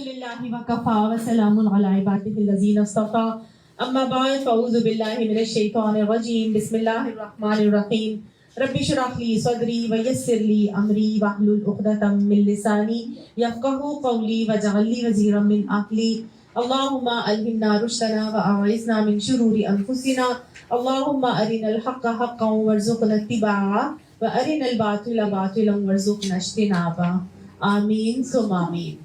الحمدللہ وکفا وسلام علی عبادہ الذین اصطفی اما بعد فاعوذ باللہ من الشیطان الرجیم بسم اللہ الرحمن الرحیم رب اشرح لی صدری ویسر لی امری واحلل عقدۃ من لسانی یفقهوا قولی واجعل لی وزیرا من اہلی اللہم الہمنا رشدنا واعذنا من شرور انفسنا اللہم ارنا الحق حقا وارزقنا اتباعہ وارنا الباطل باطلا وارزقنا اجتنابہ آمین ثم آمین۔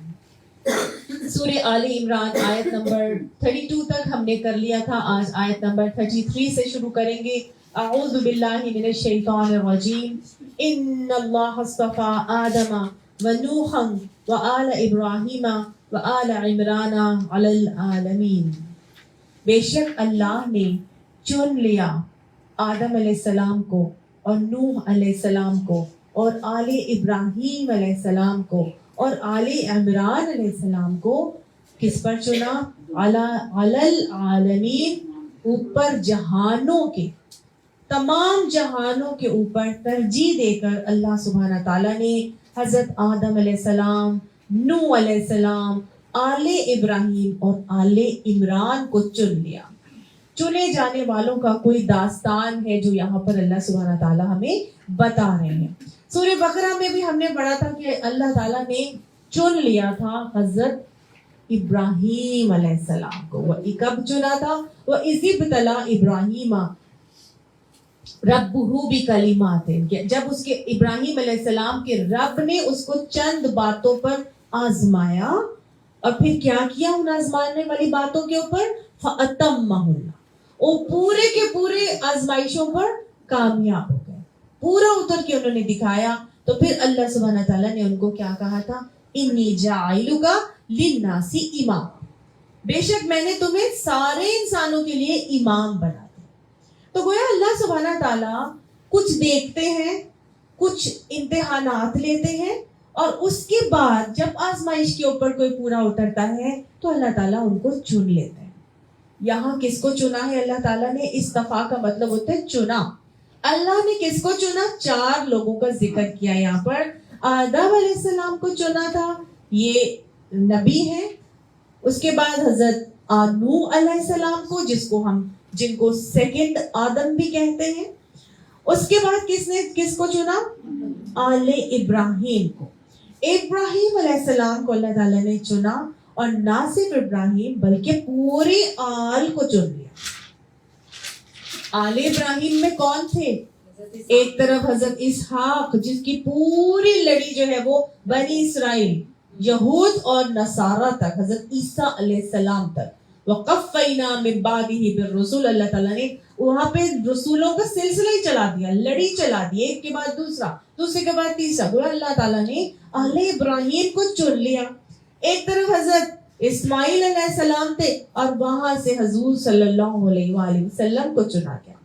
سورہ آل عمران آیت نمبر 32 تک ہم نے کر لیا تھا، آج آیت نمبر 33 سے شروع کریں گے۔ اعوذ باللہ من الشیطان الرجیم ان اللہ اصطفى آدم ونوحا وآل ابراہیم وآل عمران علی العالمین۔ بے شک اللہ نے چن لیا آدم علیہ السلام کو اور نوح علیہ السلام کو اور آل ابراہیم علیہ السلام کو اور آل عمران علیہ السلام کو کس پر چنا؟ علی العالمین، اوپر جہانوں کے، تمام جہانوں کے اوپر ترجیح دے کر اللہ سبحانہ تعالیٰ نے حضرت آدم علیہ السلام، نوح علیہ السلام، آل ابراہیم اور آل عمران کو چن لیا۔ چنے جانے والوں کا کوئی داستان ہے جو یہاں پر اللہ سبحانہ تعالیٰ ہمیں بتا رہے ہیں۔ سورہ بقرہ میں بھی ہم نے پڑھا تھا کہ اللہ تعالیٰ نے چن لیا تھا حضرت ابراہیم علیہ السلام کو۔ وہ کب چنا تھا؟ وَإِذِ ابْتَلَىٰ إِبْرَاهِيمَ رَبُّهُ بِكَلِمَاتٍ، جب اس کے ابراہیم علیہ السلام کے رب نے اس کو چند باتوں پر آزمایا اور پھر کیا کیا ان آزمانے والی باتوں کے اوپر؟ فَأَتَمَّهُنَّ، وہ پورے کے پورے آزمائشوں پر کامیاب ہو گئے، پورا اتر کے انہوں نے دکھایا۔ تو پھر اللہ سبحانہ تعالیٰ نے ان کو کیا کہا تھا؟ انی جاعلک للناس امام، بے شک میں نے تمہیں سارے انسانوں کے لیے امام بنا دیا۔ تو گویا اللہ سبحانہ تعالیٰ کچھ دیکھتے ہیں، کچھ امتحانات لیتے ہیں اور اس کے بعد جب آزمائش کے اوپر کوئی پورا اترتا ہے تو اللہ تعالیٰ ان کو چن لیتے ہیں۔ یہاں کس کو چنا ہے اللہ تعالیٰ نے؟ استفا کا مطلب ہوتا ہے چنا۔ اللہ نے کس کو چنا؟ 4 لوگوں کا ذکر کیا یہاں پر۔ آدم علیہ السلام کو چنا تھا، یہ نبی ہیں۔ اس کے بعد حضرت نوح علیہ السلام کو، جن کو سیکنڈ آدم بھی کہتے ہیں۔ اس کے بعد کس کو چنا؟ آل ابراہیم کو۔ ابراہیم علیہ السلام کو اللہ تعالیٰ نے چنا، اور نہ صرف ابراہیم بلکہ پورے آل کو چن لیا۔ آل ابراہیم میں کون تھے؟ ایک طرف حضرت اسحاق، جس کی پوری لڑی جو ہے وہ بنی اسرائیل، یہود اور نصارہ تک، حضرت عیسیٰ علیہ السلام تک۔ وقفینا من بعدہ بالرسل، اللہ تعالیٰ نے وہاں پہ رسولوں کا سلسلہ ہی چلا دیا، لڑی چلا دی، ایک کے بعد دوسرا، دوسرے کے بعد تیسرا۔ وہ اللہ تعالیٰ نے آل ابراہیم کو چن لیا۔ ایک طرف حضرت اسماعیل علیہ السلام تھے اور وہاں سے حضور صلی اللہ علیہ وآلہ وسلم کو چنا گیا۔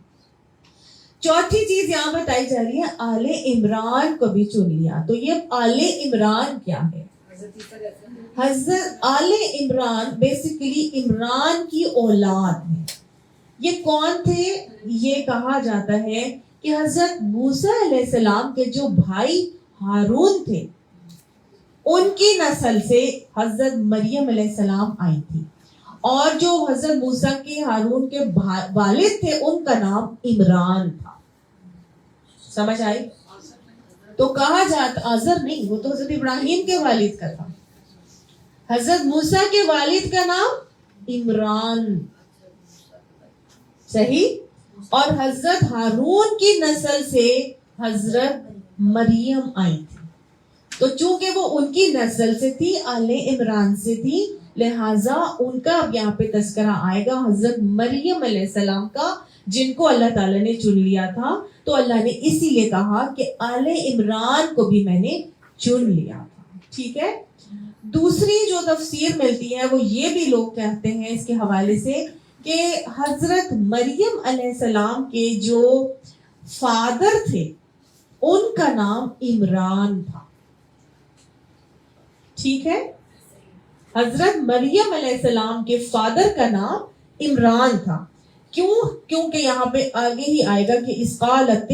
چوتھی چیز یہاں بتائی جا رہی ہے، آل عمران کو بھی چن لیا۔ تو یہ آل عمران کیا ہے؟ حضرت آل عمران بیسیکلی عمران کی اولاد ہے۔ یہ کون تھے؟ یہ کہا جاتا ہے کہ حضرت موسیٰ علیہ السلام کے جو بھائی ہارون تھے، ان کی نسل سے حضرت مریم علیہ السلام آئی تھی، اور جو حضرت موسیٰ کے ہارون کے والد تھے ان کا نام عمران تھا۔ سمجھ آئی؟ تو کہا جاتا، آزر نہیں، وہ تو حضرت ابراہیم کے والد کا تھا، حضرت موسیٰ کے والد کا نام عمران، صحیح؟ اور حضرت ہارون کی نسل سے حضرت مریم آئی تھی۔ تو چونکہ وہ ان کی نسل سے تھی، آل عمران سے تھی، لہٰذا ان کا اب یہاں پہ تذکرہ آئے گا حضرت مریم علیہ السلام کا، جن کو اللہ تعالیٰ نے چن لیا تھا۔ تو اللہ نے اسی لیے کہا کہ آل عمران کو بھی میں نے چن لیا تھا۔ ٹھیک ہے؟ دوسری جو تفسیر ملتی ہے وہ یہ بھی لوگ کہتے ہیں اس کے حوالے سے کہ حضرت مریم علیہ السلام کے جو فادر تھے ان کا نام عمران تھا۔ ٹھیک ہے؟ حضرت مریم علیہ السلام کے فادر کا نام عمران تھا۔ کیونکہ یہاں پہ آگے ہی آئے گا کہ اس قالت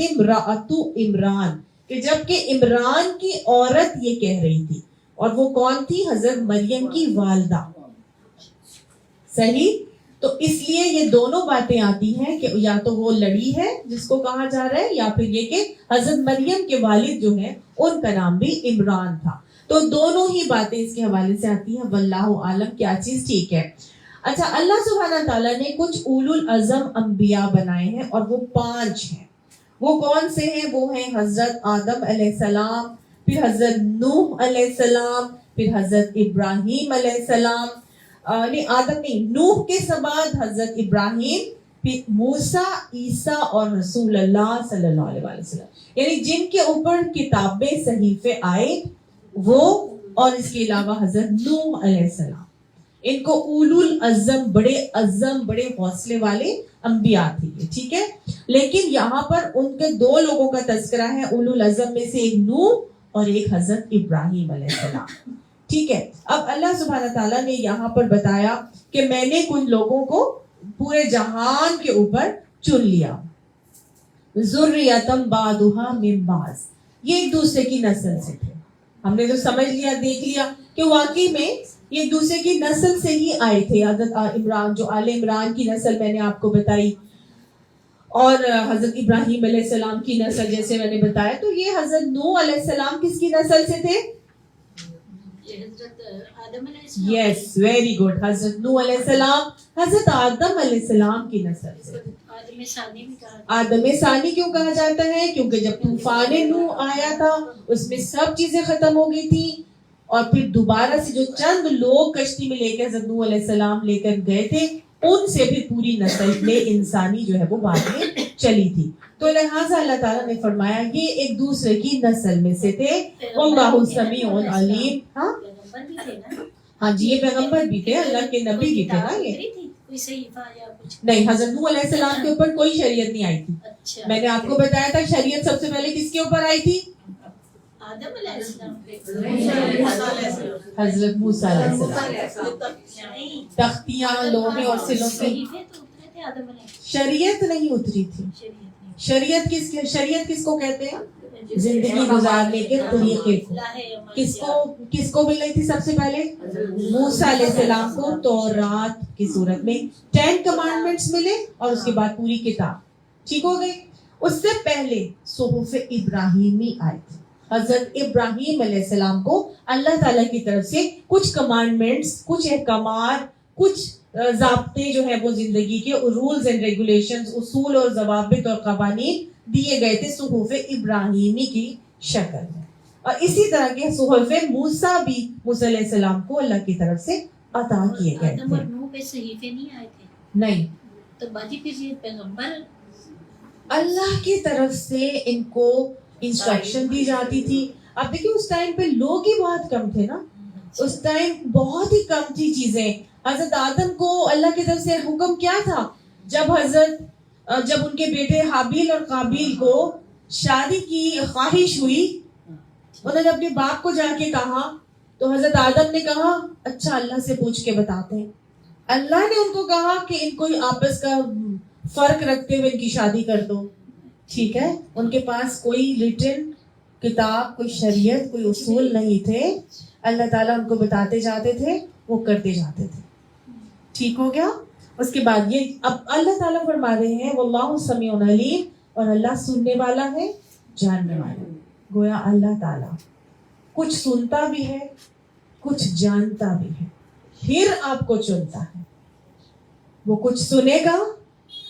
امرأۃ عمران، کہ جب کہ عمران کی عورت یہ کہہ رہی تھی، اور وہ کون تھی؟ حضرت مریم کی والدہ. صحیح. تو اس لیے یہ دونوں باتیں آتی ہیں کہ یا تو وہ لڑی ہے جس کو کہا جا رہا ہے، یا پھر یہ کہ حضرت مریم کے والد جو ہیں ان کا نام بھی عمران تھا. تو دونوں ہی باتیں اس کے حوالے سے آتی ہیں. واللہ عالم کیا چیز ٹھیک ہے. اچھا، اللہ سبحانہ تعالیٰ نے کچھ اولو العزم انبیاء بنائے ہیں اور وہ 5 ہیں. وہ کون سے ہیں؟ وہ ہیں حضرت آدم علیہ السلام، پھر حضرت نوح علیہ السلام، پھر حضرت ابراہیم علیہ السلام، نہیں آدم نہیں، نوح کے بعد حضرت ابراہیم، پھر موسیٰ، عیسیٰ اور رسول اللہ صلی اللہ علیہ وسلم. یعنی جن کے اوپر کتابیں صحیفے آئے وہ، اور اس کے علاوہ حضرت نوح علیہ السلام. ان کو اولو العزم، بڑے عزم، بڑے حوصلے والے انبیاء تھے. ٹھیک ہے. لیکن یہاں پر ان کے 2 لوگوں کا تذکرہ ہے اولو العزم میں سے، ایک نوح اور ایک حضرت ابراہیم علیہ السلام. ٹھیک ہے. اب اللہ سبحانہ تعالیٰ نے یہاں پر بتایا کہ میں نے کچھ لوگوں کو پورے جہان کے اوپر چن لیا. ذریۃ بعضھا من بعض، یہ ایک دوسرے کی نسل سے تھے. ہم نے جو سمجھ لیا، دیکھ لیا کہ واقعی میں یہ ایک دوسرے کی نسل سے ہی آئے تھے. حضرت عمران، جو آل عمران کی نسل میں نے آپ کو بتائی، اور حضرت ابراہیم علیہ السلام کی نسل جیسے میں نے بتایا. تو یہ حضرت نوح علیہ السلام کس کی نسل سے تھے؟ یس، ویری گڈ. حضرت نوح علیہ السلام حضرت آدم علیہ السلام کی نسل سے. آدم ثانی کیوں کہا جاتا ہے؟ کیونکہ جب طوفان نوح آیا تھا اس میں سب چیزیں ختم ہو گئی تھی، اور پھر دوبارہ سے جو چند لوگ کشتی میں لے کے حضرت نوح علیہ السلام لے کر گئے تھے، ان سے بھی پوری نسل میں انسانی جو ہے وہ بعد میں چلی تھی. تو لہٰذا اللہ تعالیٰ نے فرمایا یہ ایک دوسرے کی نسل میں سے تھے. واللہ سمیع علیم. ہاں جی، یہ پیغمبر بھی تھے، اللہ کے نبی بھی تھے نا. یہ نہیں، حضرت نوح علیہ السلام کے اوپر کوئی شریعت نہیں آئی تھی. میں نے آپ کو بتایا تھا شریعت سب سے پہلے کس کے اوپر آئی تھی؟ حضرت موسیٰ علیہ السلام. تختیاں، لوہے اور سلوں سے شریعت نہیں اتری تھی. شریعت کس کو کہتے ہیں؟ زندگی گزارنے کے طریقے کو. کس کو ملی تھی سب سے پہلے؟ موسیٰ علیہ السلام کو تورات کی صورت میں 10 کمانڈمنٹس ملے، اور اس کے بعد پوری کتاب. ٹھیک ہو گئی. اس سے پہلے صحف ابراہیمی آئے تھے. حضرت ابراہیم علیہ السلام کو اللہ تعالیٰ کی طرف سے کچھ کمانڈمنٹس، کچھ احکامات، کچھ ضابطے جو ہے وہ زندگی کے رولز اینڈ ریگولیشنز، اصول اور ضوابط اور قوانین دیے گئے تھے صحف ابراہیمی کی شکل میں. اور اسی طرح کے صحف موسیٰ بھی موسیٰ علیہ السلام کو اللہ کی طرف سے عطا کیے گئے تھے. آدم اور نوح پہ صحیفے نہیں آئے تھے؟ نہیں. تو باقی پھر یہ پیغمبر اللہ کی طرف سے ان کو انسٹرکشن دی جاتی تھی. اب دیکھیں اس ٹائم پہ لوگ ہی بہت کم تھے نا. اس ٹائم بہت ہی کم تھی چیزیں. حضرت آدم کو اللہ کی طرف سے حکم کیا تھا؟ جب ان کے بیٹے حابیل اور قابیل کو شادی کی خواہش ہوئی، انہوں نے اپنے باپ کو جا کے کہا، تو حضرت آدم نے کہا اچھا اللہ سے پوچھ کے بتاتے ہیں. اللہ نے ان کو کہا کہ ان کو آپس کا فرق رکھتے ہوئے ان کی شادی کر دو. ٹھیک ہے. ان کے پاس کوئی ریٹن کتاب، کوئی شریعت، کوئی اصول نہیں تھے. اللہ تعالیٰ ان کو بتاتے جاتے تھے، وہ کرتے جاتے تھے. ٹھیک ہو گیا. اس کے بعد یہ اب اللہ تعالیٰ فرما رہے ہیں واللہ سمیع علیم، اور اللہ سننے والا ہے، جاننے والا ہے. گویا اللہ تعالیٰ کچھ سنتا بھی ہے، کچھ جانتا بھی ہے، پھر آپ کو چنتا ہے. وہ کچھ سنے گا،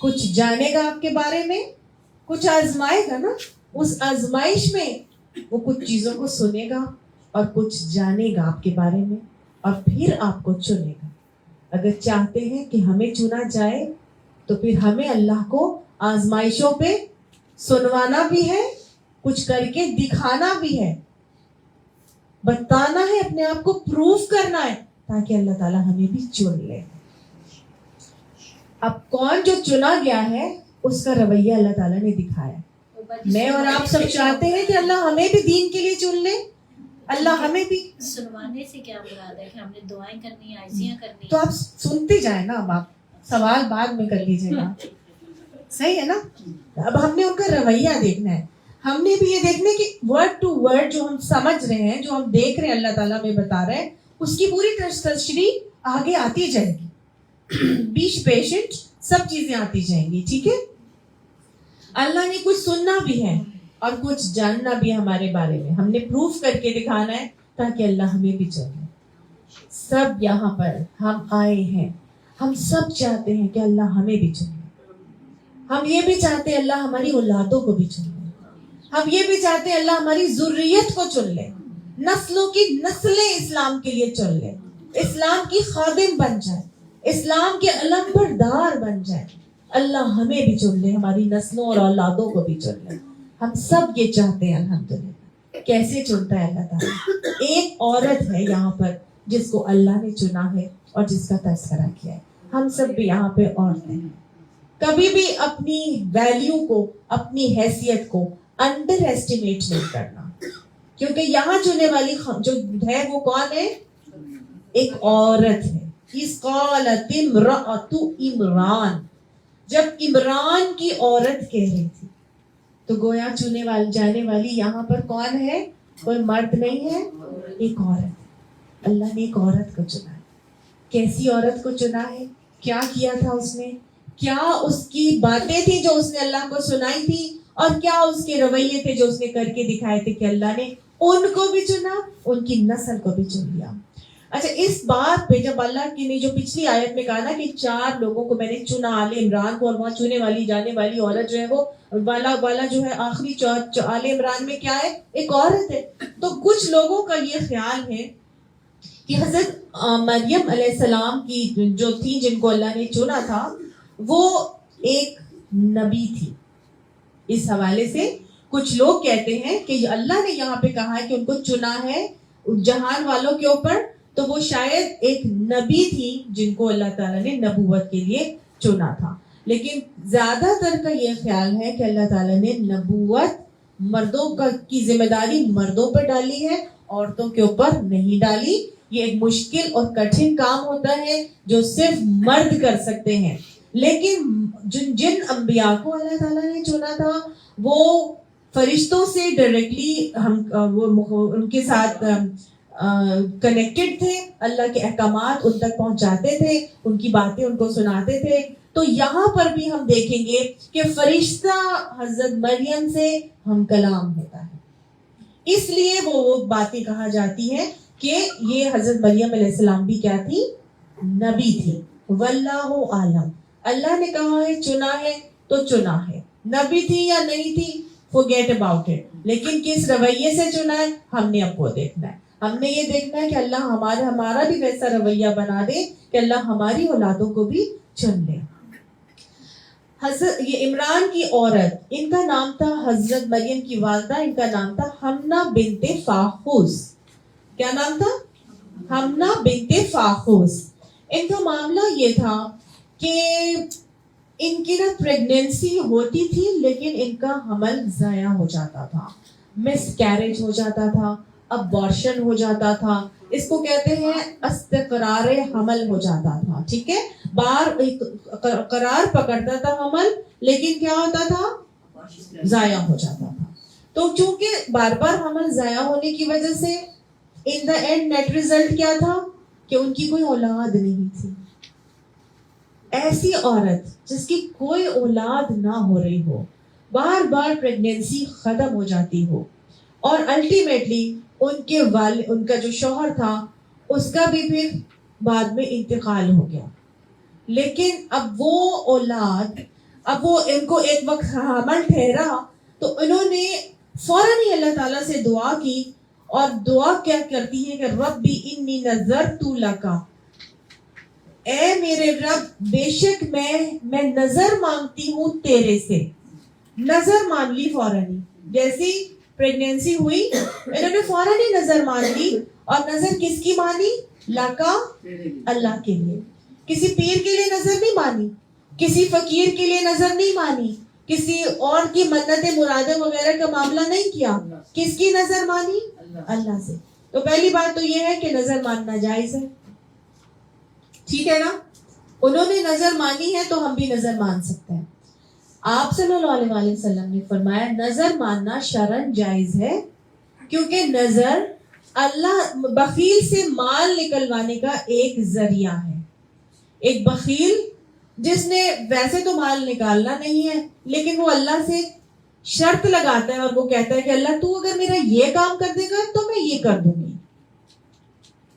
کچھ جانے گا آپ کے بارے میں، کچھ آزمائے گا نا. اس آزمائش میں وہ کچھ چیزوں کو سنے گا اور کچھ جانے گا آپ کے بارے میں، اور پھر آپ کو چنے گا. اگر چاہتے ہیں کہ ہمیں چنا جائے تو پھر ہمیں اللہ کو آزمائشوں پہ سنوانا بھی ہے، کچھ کر کے دکھانا بھی ہے، بتانا ہے، اپنے آپ کو پروف کرنا ہے، تاکہ اللہ تعالیٰ ہمیں بھی چن لے. اب کون جو چنا گیا ہے اس کا رویہ اللہ تعالیٰ نے دکھایا. میں اور آپ سب چاہتے ہیں کہ اللہ ہمیں بھی دین کے لیے چن لے. اللہ ہمیں بھی سنوانے سے کیا مراد ہے کہ ہم نے دعائیں کرنی، عائزیاں کرنی؟ تو آپ سنتے جائیں نا. اب آپ سوال بعد میں کر لیجیے گا. صحیح ہے نا. اب ہم نے ان کا رویہ دیکھنا ہے. ہم نے بھی یہ دیکھنے کہ ورڈ ٹو ورڈ جو ہم سمجھ رہے ہیں, جو ہم دیکھ رہے ہیں اللہ تعالیٰ میں بتا رہے ہیں, اس کی پوری تشریح آگے آتی جائے گی. بیش پیشنٹ, سب چیزیں آتی جائیں گی, ٹھیک ہے. اللہ نے کچھ سننا بھی ہے اور کچھ جاننا بھی ہمارے بارے میں, ہم نے پروف کر کے دکھانا ہے تاکہ اللہ ہمیں بھی چاہے. سب یہاں پر ہم آئے ہیں, ہم سب چاہتے ہیں کہ اللہ ہمیں بھی چاہے. ہم یہ بھی چاہتے ہیں اللہ ہماری اولادوں کو بھی چن لے. ہم یہ بھی چاہتے ہیں اللہ ہماری ذریت کو چن لے, نسلوں کی نسلیں اسلام کے لیے چن لے, اسلام کی خادم بن جائے, اسلام کے علم بردار بن جائے. اللہ ہمیں بھی چن لے, ہماری نسلوں اور اولادوں کو بھی چن لے. ہم سب یہ چاہتے ہیں الحمدللہ. کیسے چنتا ہے اللہ تعالیٰ؟ ایک عورت ہے یہاں پر جس کو اللہ نے چنا ہے اور جس کا تذکرہ کیا ہے. ہم سب بھی یہاں پہ عورتیں ہیں. کبھی بھی اپنی ویلیو کو, اپنی حیثیت کو انڈر ایسٹیمیٹ نہیں کرنا, کیونکہ یہاں چننے والی جو ہے وہ کون ہے؟ ایک عورت ہے. اِذْ قَالَتِ امْرَأَتُ عمران, جب عمران کی عورت کہہ رہی تھی, تو گویا چنے والی جانے والی یہاں پر کون ہے؟ کوئی مرد نہیں ہے, ایک عورت. اللہ نے ایک عورت کو چنا ہے. کیسی عورت کو چنا ہے؟ کیا کیا تھا اس نے؟ کیا اس کی باتیں تھی جو اس نے اللہ کو سنائی تھی, اور کیا اس کے رویے تھے جو اس نے کر کے دکھائے تھے کہ اللہ نے ان کو بھی چنا, ان کی نسل کو بھی چن لیا. اچھا, اس بات پہ جب اللہ کی نے جو پچھلی آیت میں کہا نا کہ 4 لوگوں کو میں نے چنا, آل عمران کو, اور وہاں چنے والی جانے والی عورت جو ہے وہ والا جو ہے آخری آل عمران میں کیا ہے؟ ایک عورت ہے. تو کچھ لوگوں کا یہ خیال ہے کہ حضرت مریم علیہ السلام کی جو تھی, جن کو اللہ نے چنا تھا, وہ ایک نبی تھی. اس حوالے سے کچھ لوگ کہتے ہیں کہ اللہ نے یہاں پہ کہا ہے کہ ان کو چنا ہے جہان والوں کے اوپر, تو وہ شاید ایک نبی تھی جن کو اللہ تعالیٰ نے نبوت کے لیے چنا تھا. لیکن زیادہ تر کا یہ خیال ہے کہ اللہ تعالیٰ نے نبوت مردوں کی ذمہ داری مردوں پر ڈالی ہے, عورتوں کے اوپر نہیں ڈالی. یہ ایک مشکل اور کٹھن کام ہوتا ہے جو صرف مرد کر سکتے ہیں. لیکن جن انبیاء کو اللہ تعالیٰ نے چنا تھا وہ فرشتوں سے ڈائریکٹلی ان کے ساتھ کنیکٹڈ تھے, اللہ کے احکامات ان تک پہنچاتے تھے, ان کی باتیں ان کو سناتے تھے. تو یہاں پر بھی ہم دیکھیں گے کہ فرشتہ حضرت مریم سے ہم کلام ہوتا ہے, اس لیے وہ باتیں کہا جاتی ہیں کہ یہ حضرت مریم علیہ السلام بھی کیا تھی؟ نبی تھی. واللہ عالم. اللہ نے کہا ہے چنا ہے تو چنا ہے, نبی تھی یا نہیں تھی forget about it. لیکن کس رویے سے چنا ہے ہم نے اب وہ دیکھنا ہے. ہم نے یہ دیکھنا ہے کہ اللہ ہمارا بھی ویسا رویہ بنا دے کہ اللہ ہماری اولادوں کو بھی چن لے. یہ عمران کی عورت, ان کا نام تھا حضرت مریم کی والدہ, ان کا نام تھا حمنہ بنت فاخوس. کیا نام تھا؟ حمنہ بنت فاخوس. ان کا معاملہ یہ تھا کہ ان کی نا پریگنینسی ہوتی تھی لیکن ان کا حمل ضائع ہو جاتا تھا, مس کیریج ہو جاتا تھا, ابارشن ہو جاتا تھا. اس کو کہتے ہیں استقرار حمل ہو جاتا تھا. ٹھیک ہے, قرار پکڑتا تھا حمل, لیکن کیا ہوتا تھا؟ ضائع ہو جاتا تھا. تو چونکہ بار بار حمل ضائع ہونے کی وجہ سے ان دا اینڈ نیٹ ریزلٹ کیا تھا کہ ان کی کوئی اولاد نہیں تھی. ایسی عورت جس کی کوئی اولاد نہ ہو رہی ہو, بار بار پریگنینسی ختم ہو جاتی ہو, اور الٹیمیٹلی ان کا جو شوہر تھا اس کا بھی پھر بعد میں انتقال ہو گیا. لیکن اب وہ اولاد, اب وہ ان کو ایک وقت حمل ٹھہرا تو انہوں نے فوراً ہی اللہ تعالیٰ سے دعا کی, اور دعا کیا کرتی ہے کہ ربی انی نذرت لک, اے میرے رب بے شک میں نظر مانگتی ہوں تیرے سے. نظر مان لی فوراً ہی, جیسی پریگنینسی ہوئی انہوں نے فوراً ہی نظر مان لی. اور نظر کس کی مانی؟ لاکا, اللہ کے لیے. کسی پیر کے لیے نظر نہیں مانی, کسی فقیر کے لیے نظر نہیں مانی, کسی اور کی منتیں مرادیں وغیرہ کا معاملہ نہیں کیا. کس کی نظر مانی؟ اللہ سے. تو پہلی بات تو یہ ہے کہ نظر ماننا جائز ہے, ٹھیک ہے نا. انہوں نے نظر مانی ہے تو ہم بھی نظر مان سکتے ہیں. آپ صلی اللہ علیہ وسلم نے فرمایا نظر ماننا شرعن جائز ہے، کیونکہ نظر اللہ بخیل سے مال نکلوانے کا ایک ذریعہ ہے. ایک بخیل جس نے ویسے تو مال نکالنا نہیں ہے، لیکن وہ اللہ سے شرط لگاتا ہے اور وہ کہتا ہے کہ اللہ تو اگر میرا یہ کام کر دے گا تو میں یہ کر دوں گی.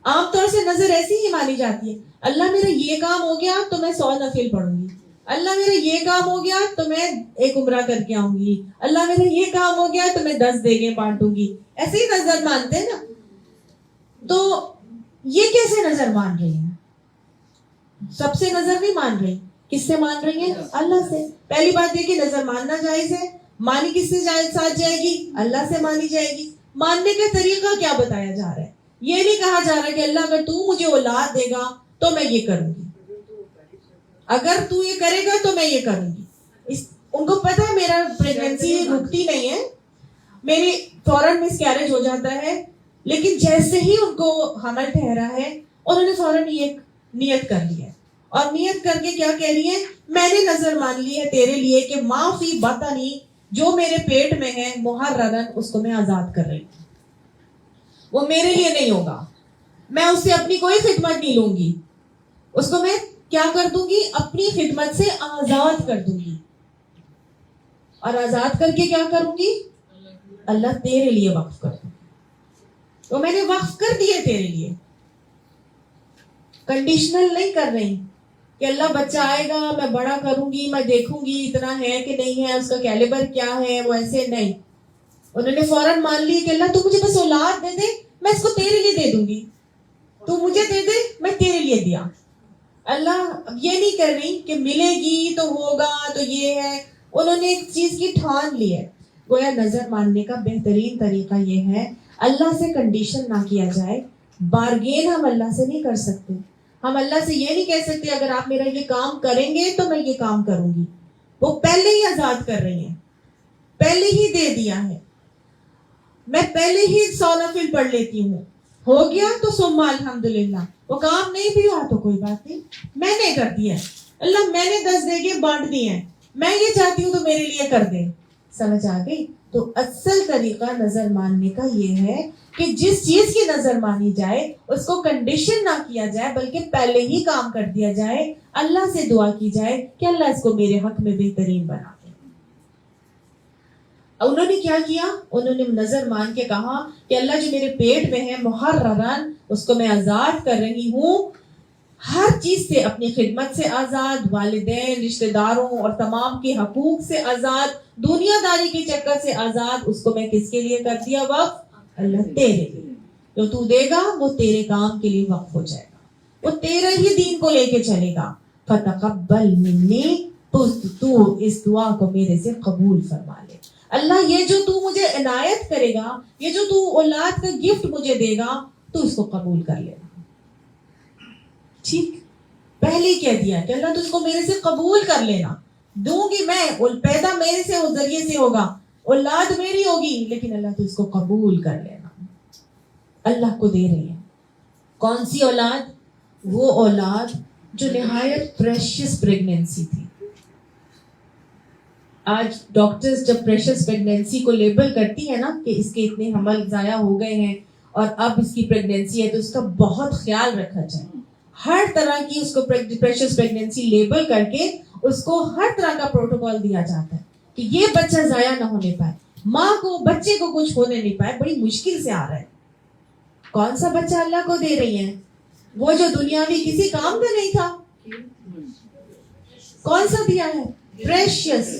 عام طور سے نظر ایسی ہی مانی جاتی ہے، اللہ میرا یہ کام ہو گیا تو میں 100 نفل پڑھوں گی، اللہ میرا یہ کام ہو گیا تو میں ایک عمرہ کر کے آؤں گی، اللہ میرا یہ کام ہو گیا تو میں 10 دیگیں بانٹوں گی. ایسے ہی نظر مانتے ہیں نا. تو یہ کیسے نظر مان رہی ہیں؟ سب سے نظر نہیں مان رہی. کس سے مان رہی ہیں؟ اللہ سے. پہلی بات یہ کہ نظر ماننا جائز ہے. مانی کس سے ساتھ جائے گی؟ اللہ سے مانی جائے گی. ماننے کا طریقہ کیا بتایا جا رہا ہے؟ یہ نہیں کہا جا رہا کہ اللہ اگر تو مجھے اولاد دے گا تو میں یہ کروں گی، اگر تو یہ کرے گا تو میں یہ کروں گی. ان کو پتا ہے میرا پریگنینسی رکتی نہیں ہے، میری فوراً مس کیریج ہو جاتا ہے، لیکن جیسے ہی ان کو حمل ٹھہرا ہے انہوں نے فوراً یہ نیت کر لی ہے. اور نیت کر کے کیا کہہ رہی ہے؟ میں نے نظر مان لی ہے تیرے لیے کہ ما فی بطنی، جو میرے پیٹ میں ہے، محررن، اس کو میں آزاد کر رہی ہوں. وہ میرے لیے نہیں ہوگا، میں اس سے اپنی کوئی خدمت نہیں لوں گی، اس کو میں کیا کر دوں گی؟ اپنی خدمت سے آزاد کر دوں گی. اور آزاد کر کے کیا کروں گی؟ اللہ تیرے لیے وقف کر دوں. تو میں نے وقف کر دیے تیرے لیے. کنڈیشنل نہیں کر رہی کہ اللہ بچہ آئے گا میں بڑا کروں گی، میں دیکھوں گی اتنا ہے کہ نہیں ہے، اس کا کیلیبر کیا ہے، وہ ایسے نہیں. انہوں نے فوراً مان لی کہ اللہ تو مجھے بس اولاد دے دے، میں اس کو تیرے لیے دے دوں گی، تو مجھے دے دے، میں تیرے لیے دیا. اللہ یہ نہیں کر رہی کہ ملے گی تو ہوگا تو یہ ہے. انہوں نے ایک چیز کی ٹھان لی ہے. گویا نظر ماننے کا بہترین طریقہ یہ ہے اللہ سے کنڈیشن نہ کیا جائے. بارگین ہم اللہ سے نہیں کر سکتے. ہم اللہ سے یہ نہیں کہہ سکتے اگر آپ میرا یہ کام کریں گے تو میں یہ کام کروں گی. وہ پہلے ہی آزاد کر رہی ہیں، پہلے ہی دے دیا ہے. میں پہلے ہی 100 نفل پڑھ لیتی ہوں، ہو گیا تو ثم الحمدللہ. وہ کام نہیں بھی ہوا تو کوئی بات نہیں، میں نے کر دیا. اللہ میں نے 10 دیگیں بانٹ دی ہیں، میں یہ چاہتی ہوں تو میرے لیے کر دے. سمجھ آ گئی؟ تو اصل طریقہ نظر ماننے کا یہ ہے کہ جس چیز کی نظر مانی جائے اس کو کنڈیشن نہ کیا جائے، بلکہ پہلے ہی کام کر دیا جائے. اللہ سے دعا کی جائے کہ اللہ اس کو میرے حق میں بہترین بنا دے. انہوں نے کیا کیا؟ انہوں نے نظر مان کے کہا کہ اللہ جو میرے پیٹ میں ہے محررن، اس کو میں آزاد کر رہی ہوں، ہر چیز سے، اپنی خدمت سے آزاد، والدین، رشتہ داروں اور تمام کے حقوق سے آزاد، دنیا داری کے چکر سے آزاد. اس کو میں کس کے لیے کر دیا وقف؟ اللہ تیرے لیے. جو تو دے گا وہ تیرے کام کے لیے وقف ہو جائے گا، وہ تیرے ہی دین کو لے کے چلے گا. فتقبل منی، تو اس دعا کو میرے سے قبول فرما لے. اللہ یہ جو تو مجھے عنایت کرے گا، یہ جو تو اولاد کا گفٹ مجھے دے گا، تو اس کو قبول کر لینا. ٹھیک، پہلے ہی کہہ دیا کہ اللہ تو اس کو میرے سے قبول کر لینا. دوں گی میں، پیدا میرے سے ذریعے سے ہوگا، اولاد میری ہوگی، لیکن اللہ تو اس کو قبول کر لینا. اللہ کو دے رہی ہے کون سی اولاد؟ وہ اولاد جو نہایت پریشیس پریگنینسی تھی. آج ڈاکٹرز جب پریشیس پریگنینسی کو لیبل کرتی ہے نا کہ اس کے اتنے حمل ضائع ہو گئے ہیں اور اب اس کی پریگنینسی ہے، تو اس کا بہت خیال رکھا جائے. ہر طرح کی اس کو پریشیس پریگنینسی لیبل کر کے اس کو ہر طرح کا پروٹوکول دیا جاتا ہے کہ یہ بچہ ضائع نہ ہونے پائے، ماں کو، بچے کو کچھ ہونے نہیں پائے. بڑی مشکل سے آ رہا ہے. کون سا بچہ اللہ کو دے رہی ہیں؟ وہ جو دنیاوی کسی کام کا نہیں تھا. کون سا دیا ہے؟ پریشیس.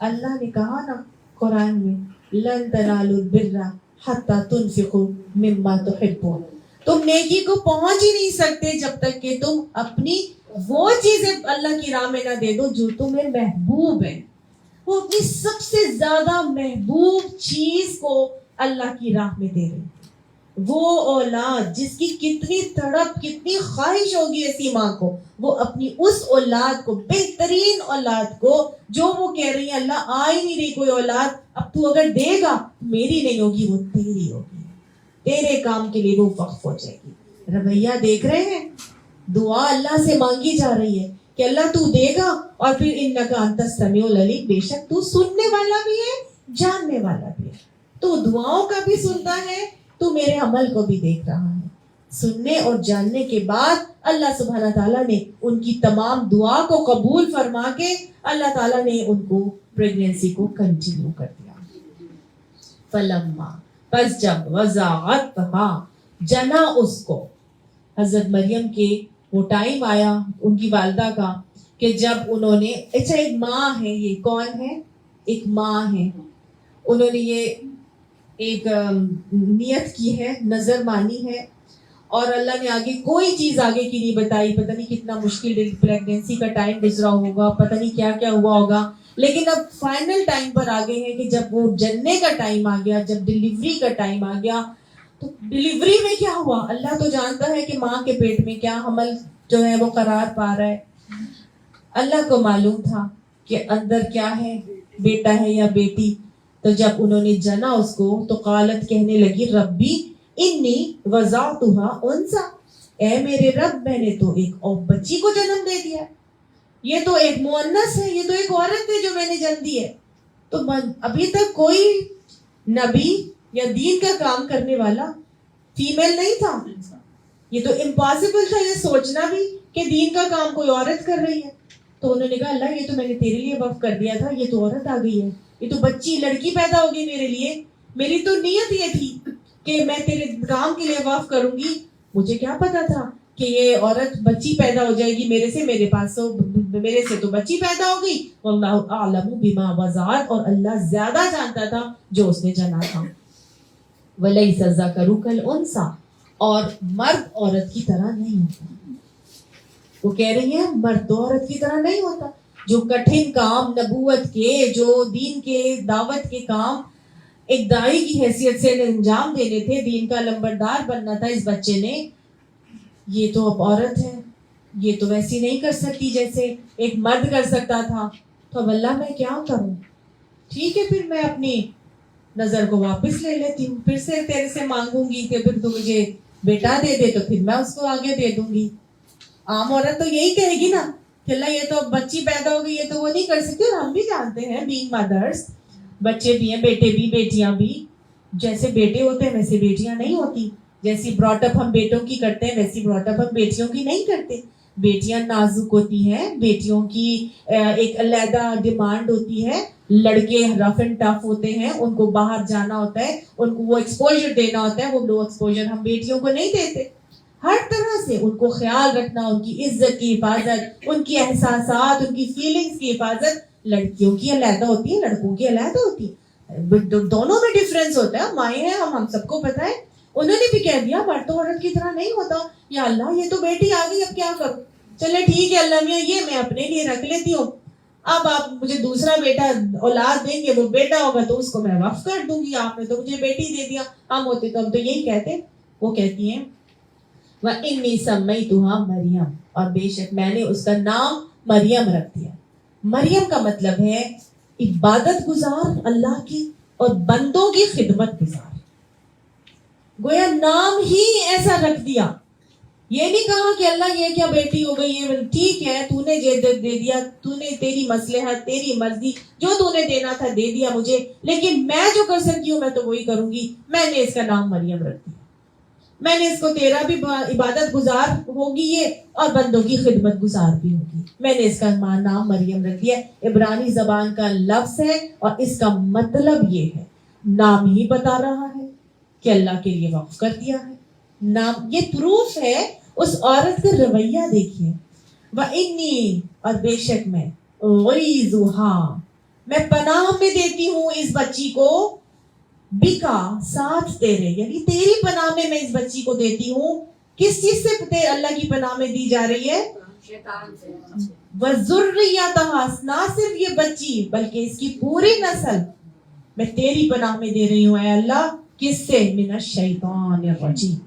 اللہ نے کہا نا قرآن میں، لن تنالوا البر حتی تنفقوا مما تحبون. تم نیکی کو پہنچ ہی نہیں سکتے جب تک کہ تم اپنی وہ چیزیں اللہ کی راہ میں نہ دے دو جو تمہیں محبوب ہے. وہ اپنی سب سے زیادہ محبوب چیز کو اللہ کی راہ میں دے رہی. وہ اولاد جس کی کتنی تڑپ، کتنی خواہش ہوگی ایسی ماں کو، وہ اپنی اس اولاد کو، بہترین اولاد کو، جو وہ کہہ رہی ہے اللہ آ ہی نہیں رہی کوئی اولاد، اب تو اگر دے گا میری نہیں ہوگی، وہ تیری ہوگی، تیرے کام کے لیے وہ وقف ہو جائے گی. رویہ دیکھ رہے ہیں؟ دعا اللہ سے مانگی جا رہی ہے کہ اللہ تو دے گا, اور پھر انکا انت السمیع العلیم, بے شک تو سننے والا بھی ہے, جاننے والا بھی ہے, تو دعاؤں کا بھی سنتا ہے, تو میرے عمل کو بھی دیکھ رہا ہے. سننے اور جاننے کے بعد اللہ سبحانہ تعالیٰ نے ان کی تمام دعا کو قبول فرما کے اللہ تعالیٰ نے ان کو پریگنینسی کو کنٹینیو کر دیا. فلما, پس جب وضاعتها, جنا اس کو, حضرت مریم کے وہ ٹائم آیا ان کی والدہ کا کہ جب انہوں نے, اچھا ایک ماں ہے, یہ کون ہے, ایک ماں ہے, انہوں نے یہ ایک نیت کی ہے, نظر مانی ہے, اور اللہ نے آگے کوئی چیز آگے کی نہیں بتائی. پتہ نہیں کتنا مشکل پریگنینسی کا ٹائم گزرا ہوگا, پتہ نہیں کیا کیا ہوا ہوگا, لیکن اب فائنل ٹائم پر آ گئے ہیں کہ جب وہ جننے کا ٹائم آ گیا, جب ڈلیوری کا ٹائم آ گیا, تو ڈلیوری میں کیا ہوا اللہ تو جانتا ہے کہ ماں کے پیٹ میں کیا حمل جو ہے وہ قرار پا رہا ہے. اللہ کو معلوم تھا کہ اندر کیا ہے, بیٹا ہے یا بیٹی. تو جب انہوں نے جنا اس کو تو قالت, کہنے لگی, ربی انی وضعتها انثى, اے میرے رب میں نے تو ایک اور بچی کو جنم دے دیا, یہ تو ایک مؤنث ہے, یہ تو ایک عورت ہے جو میں نے جنم دی ہے. تو ابھی تک کوئی نبی یا دین کا کام کرنے والا فیمیل نہیں تھا. یہ تو امپاسبل تھا یہ سوچنا بھی کہ دین کا کام کوئی عورت کر رہی ہے. تو انہوں نے کہا اللہ یہ تو میں نے تیرے لیے وقف کر دیا تھا, یہ تو عورت آ گئی ہے, یہ تو بچی لڑکی پیدا ہوگی میرے لیے. میری تو نیت یہ تھی کہ میں تیرے کام کے لیے وقف کروں گی, مجھے کیا پتا تھا کہ یہ عورت بچی پیدا ہو جائے گی میرے سے, میرے پاس تو میرے سے تو بچی پیدا ہو گئی. واللہ اعلم بما وضعت, اور اللہ زیادہ جانتا تھا جو اس نے جنا تھا. ولیس الذکر کالانثی, اور مرد عورت کی طرح نہیں ہوتا. وہ کہہ رہی ہیں مرد عورت کی طرح نہیں ہوتا. جو کٹھن کام نبوت کے, جو دین کے دعوت کے کام ایک داعی کی حیثیت سے انجام دینے تھے, دین کا لمبردار بننا تھا اس بچے نے, یہ تو اب عورت ہے, یہ تو ویسی نہیں کر سکتی جیسے ایک مرد کر سکتا تھا. تو اب اللہ میں کیا کروں, ٹھیک ہے پھر میں اپنی نظر کو واپس لے لیتی ہوں, پھر سے تیرے سے مانگوں گی کہ پھر تو مجھے بیٹا دے دے, تو پھر میں اس کو آگے دے دوں گی. عام عورت تو یہی کہے گی نا کہ اللہ یہ تو بچی پیدا ہو گئی, یہ تو وہ نہیں کر سکتی. اور ہم بھی جانتے ہیں بینگ مدرس, بچے بھی ہیں, بیٹے بھی, بیٹیاں بھی. جیسے بیٹے ہوتے ہیں ویسے بیٹیاں نہیں ہوتی. جیسی براٹ اپ ہم بیٹوں کی کرتے ہیں ویسی براٹ اپ ہم بیٹیوں کی نہیں کرتے. بیٹیاں نازک ہوتی ہیں, بیٹیوں کی ایک علیحدہ ڈیمانڈ ہوتی ہے. لڑکے رف اینڈ ٹف ہوتے ہیں, ان کو باہر جانا ہوتا ہے, ان کو وہ ایکسپوجر دینا ہوتا ہے, وہ لو ایکسپوجر ہم بیٹیوں کو نہیں دیتے. ہر طرح سے ان کو خیال رکھنا, ان کی عزت کی حفاظت, ان کی احساسات, ان کی فیلنگز کی حفاظت لڑکیوں کی علیحدہ ہوتی ہے, لڑکوں کی علیحدہ ہوتی ہے. دونوں میں ڈفرینس ہوتا ہے. مائیں ہیں ہم سب کو پتہ ہے. انہوں نے بھی کہہ دیا مرد تو عورت کی طرح نہیں ہوتا. یا اللہ یہ تو بیٹی آ گئی, اب کیا کروں, چلے ٹھیک ہے اللہ میاں یہ میں اپنے لیے رکھ لیتی ہوں, اب آپ مجھے دوسرا بیٹا اولاد دیں گے, وہ بیٹا ہوگا تو اس کو میں وقف کر دوں گی, آپ نے تو مجھے بیٹی دے دیا. ہم ہوتے تو ہم تو یہی کہتے. وہ کہتی ہیں وَإِنِّي سَمَّيْتُهَا مَرْيَمَ, اور بے شک میں نے اس کا نام مریم رکھ دیا. مریم کا مطلب ہے عبادت گزار اللہ کی اور بندوں کی خدمت گزار. گویا نام ہی ایسا رکھ دیا, یہ نہیں کہا کہ اللہ یہ کیا بیٹی ہو گئی ہے, ٹھیک ہے تو نے دے دیا, تو نے تیری مصلحت, تیری مرضی, جو تو نے دینا تھا دے دیا مجھے, لیکن میں جو کر سکتی ہوں میں تو وہی کروں گی. میں نے اس کا نام مریم رکھ دیا. میں نے اس کو تیرا بھی عبادت گزار ہوگی یہ, اور بندوں کی خدمت گزار بھی ہوگی. میں نے اس کا نام مریم رکھ دیا. عبرانی زبان کا لفظ ہے اور اس کا مطلب یہ ہے, نام ہی بتا رہا ہے کہ اللہ کے لیے وقف کر دیا ہے. نام یہ پروف ہے. اس عورت کا رویہ دیکھیے, وَإِنِّي, اور بے شک میں, غَيْظُهَا, میں پناہ میں دیتی ہوں اس بچی کو, بکا, ساتھ تیرے, یعنی تیری پناہ میں میں اس بچی کو دیتی ہوں. کس چیز سے اللہ کی پناہ میں دی جا رہی ہے؟ شیطان سے. وَذُرِّيَّتَهَا, نہ صرف یہ بچی بلکہ اس کی پوری نسل میں تیری پناہ میں دے رہی ہوں اے اللہ. کس سے؟ من الشیطان الرجیم,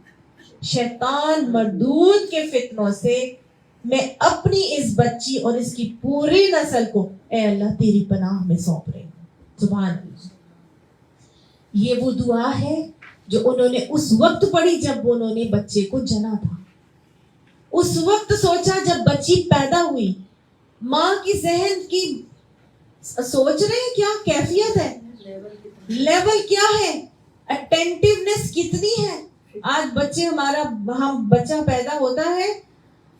شیطان مردود کے فتنوں سے میں اپنی اس بچی اور اس کی پوری نسل کو اے اللہ تیری پناہ میں سونپ رہی ہوں. سبحان اللہ. یہ وہ دعا ہے جو انہوں نے اس وقت پڑھی جب انہوں نے بچے کو جنا تھا. اس وقت سوچا جب بچی پیدا ہوئی ماں کی ذہن کی سوچ رہے ہیں کیا کیفیت ہے, لیول کیا ہے, اٹینٹیونیس کتنی ہے. آج بچے ہم بچہ پیدا ہوتا ہے,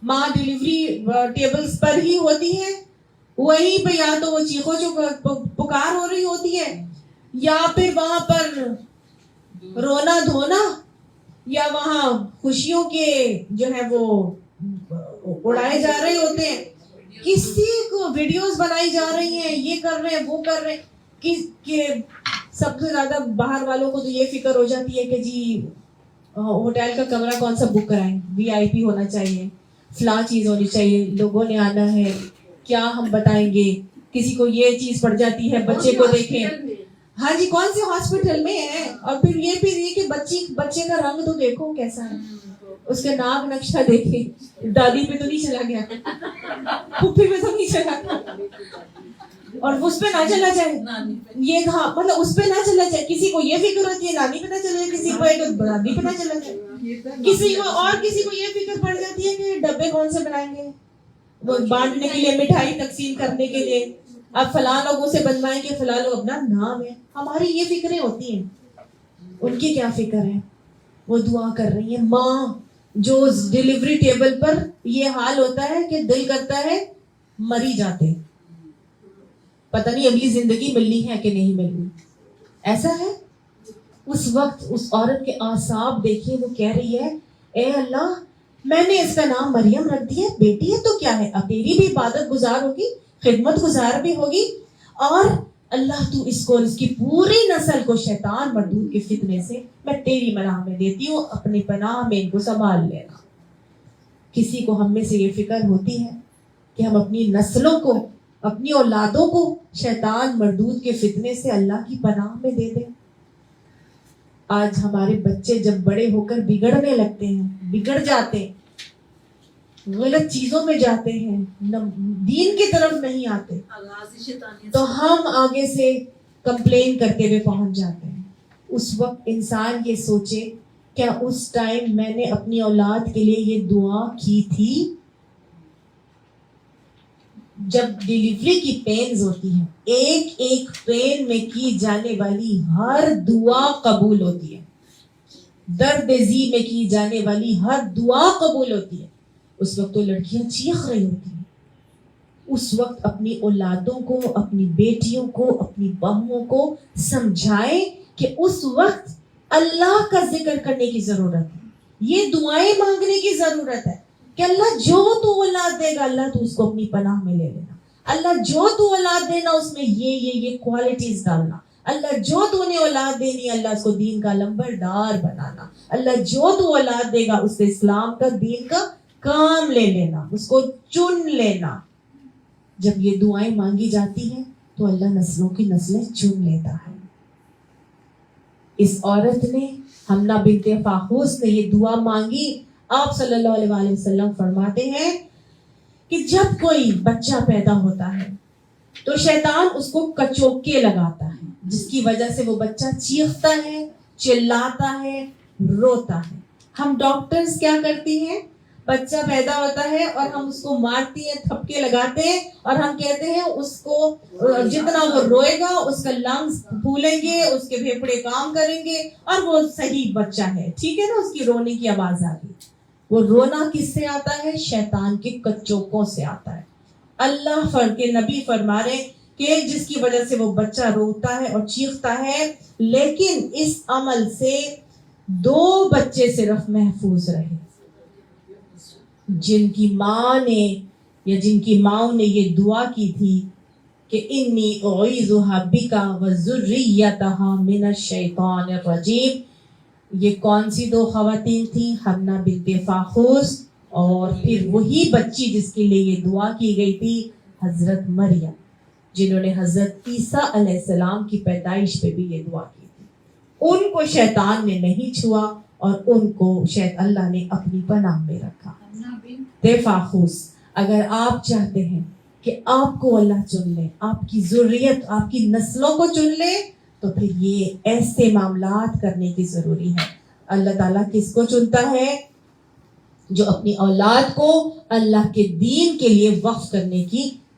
ماں ڈیلیوری ٹیبلز پر ہی ہوتی ہے, وہیں پہ یا تو وہ چیخو پکار ہو رہی ہوتی ہے, یا پھر وہاں پر رونا دھونا, یا وہاں خوشیوں کے جو ہے وہ اڑائے جا رہے ہوتے ہیں, کسی کو ویڈیوز بنائی جا رہی ہیں, یہ کر رہے ہیں وہ کر رہے ہیں, کہ سب سے زیادہ باہر والوں کو تو یہ فکر ہو جاتی ہے کہ جی ہوٹل کا کمرہ کون سا بک کرائیں, VIP ہونا چاہیے, فلاں چیز ہونی چاہیے, لوگوں نے آنا ہے, کیا ہم بتائیں گے, کسی کو یہ چیز پڑ جاتی ہے, بچے کو دیکھیں, ہاں جی کون سے ہاسپٹل میں ہے, اور پھر یہ کہ بچے کا رنگ تو دیکھو کیسا ہے, اس کے ناک نقشہ دیکھیں, دادی پہ تو نہیں چلا گیا, پھپھی پہ تو نہیں چلا گیا, اور اس پہ نہ چلا جائے, یہ ہاں مطلب اس پہ نہ چلا جائے. کسی کو یہ فکر ہوتی ہے نانی پہ نہ چلا جائے, کسی کو دادی پہ نہ چلا جائے, کسی کو یہ فکر پڑ جاتی ہے کہ ڈبے کون سے بنائیں گے, وہ بانٹنے کے لیے, مٹھائی تقسیم کرنے کے لیے, اب فلاں لوگوں سے بنوائیں گے, فلاں لوگ اپنا نام ہے. ہماری یہ فکریں ہوتی ہیں, ان کی کیا فکر ہے, وہ دعا کر رہی ہے. ماں جو ڈیلیوری ٹیبل پر یہ حال ہوتا ہے کہ دل کرتا ہے مری جاتے, پتہ نہیں اگلی زندگی ملنی ہے کہ نہیں ملنی, ایسا ہے. اس وقت اس عورت کے اعصاب دیکھیے, وہ کہہ رہی ہے اے اللہ میں نے اس کا نام مریم رکھ دیا, بیٹی ہے تو کیا ہے, اب تیری بھی عبادت گزار ہوگی, خدمت گزار بھی ہوگی, اور اللہ تو اس کو اس کی پوری نسل کو شیطان مردود کے فتنے سے میں تیری پناہ میں دیتی ہوں, اپنی پناہ میں ان کو سنبھال لینا. کسی کو ہم میں سے یہ فکر ہوتی ہے کہ ہم اپنی نسلوں کو, اپنی اولادوں کو شیطان مردود کے فتنے سے اللہ کی پناہ میں دے دیں؟ آج ہمارے بچے جب بڑے ہو کر بگڑنے لگتے ہیں, بگڑ جاتے ہیں, غلط چیزوں میں جاتے ہیں, دین کی طرف نہیں آتے, تو ہم آگے سے کمپلین کرتے ہوئے پہنچ جاتے ہیں. اس وقت انسان یہ سوچے کیا اس ٹائم میں نے اپنی اولاد کے لیے یہ دعا کی تھی؟ جب ڈیلیوری کی پینز ہوتی ہیں, ایک ایک پین میں کی جانے والی ہر دعا قبول ہوتی ہے, درد زی میں کی جانے والی ہر دعا قبول ہوتی ہے. اس وقت تو لڑکیاں چیخ رہی ہوتی ہیں. اس وقت اپنی اولادوں کو, اپنی بیٹیوں کو, اپنی بہوؤں کو سمجھائیں کہ اس وقت اللہ کا ذکر کرنے کی ضرورت ہے, یہ دعائیں مانگنے کی ضرورت ہے کہ اللہ جو تو اولاد دے گا, اللہ تو اس کو اپنی پناہ میں لے لینا, اللہ جو تو اولاد دینا اس میں یہ کوالٹیز ڈالنا, اللہ جو تو نے اولاد دینی اللہ اس کو دین کا لمبردار بنانا, اللہ جو تو اولاد دے گا اس سے اسلام کا, دین کا کام لے لینا, اس کو چن لینا. جب یہ دعائیں مانگی جاتی ہیں تو اللہ نسلوں کی نسلیں چن لیتا ہے. اس عورت نے, حمنہ بنت فاخوس نے یہ دعا مانگی. آپ صلی اللہ علیہ وآلہ وسلم فرماتے ہیں کہ جب کوئی بچہ پیدا ہوتا ہے تو شیطان اس کو کچوکے لگاتا ہے, جس کی وجہ سے وہ بچہ چیختا ہے, چلاتا ہے, روتا ہے. ہم ڈاکٹرز کیا کرتی ہیں, بچہ پیدا ہوتا ہے اور ہم اس کو مارتی ہیں, تھپکے لگاتے ہیں, اور ہم کہتے ہیں اس کو جتنا وہ روئے گا اس کا لنگز پھولیں گے, اس کے پھیپھڑے کام کریں گے, اور وہ صحیح بچہ ہے. ٹھیک ہے نا, اس کی رونے کی آواز آ گئی. وہ رونا کس سے آتا ہے؟ شیطان کے کچوکوں سے آتا ہے. اللہ کے نبی فرما رہے کہ جس کی وجہ سے وہ بچہ روتا ہے اور چیختا ہے, لیکن اس عمل سے 2 بچے صرف محفوظ رہے, جن کی ماں نے یا جن کی ماں نے یہ دعا کی تھی کہ انی اعیذھا بک وذریتھا من الشیطان الرجیم. یہ کون سی 2 خواتین تھیں؟ حمنہ بنت فاخوس, اور پھر وہی بچی جس کے لیے یہ دعا کی گئی تھی, حضرت مریم, جنہوں نے حضرت عیسیٰ علیہ السلام کی پیدائش پہ بھی یہ دعا کی تھی. ان کو شیطان نے نہیں چھوا اور ان کو اللہ نے اپنی پناہ میں رکھا. فاخوس, اگر آپ چاہتے ہیں کہ آپ کو اللہ چن لے, آپ کی ذریت, آپ کی نسلوں کو چن لے, تو پھر یہ ایسے معاملات کرنے کی ضروری ہے. اللہ تعالیٰ کس کو چنتا ہے؟ جو اپنی اولاد کو اللہ کے دین کے لیے وقف کرنے کی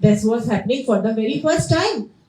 This was happening for the very first time.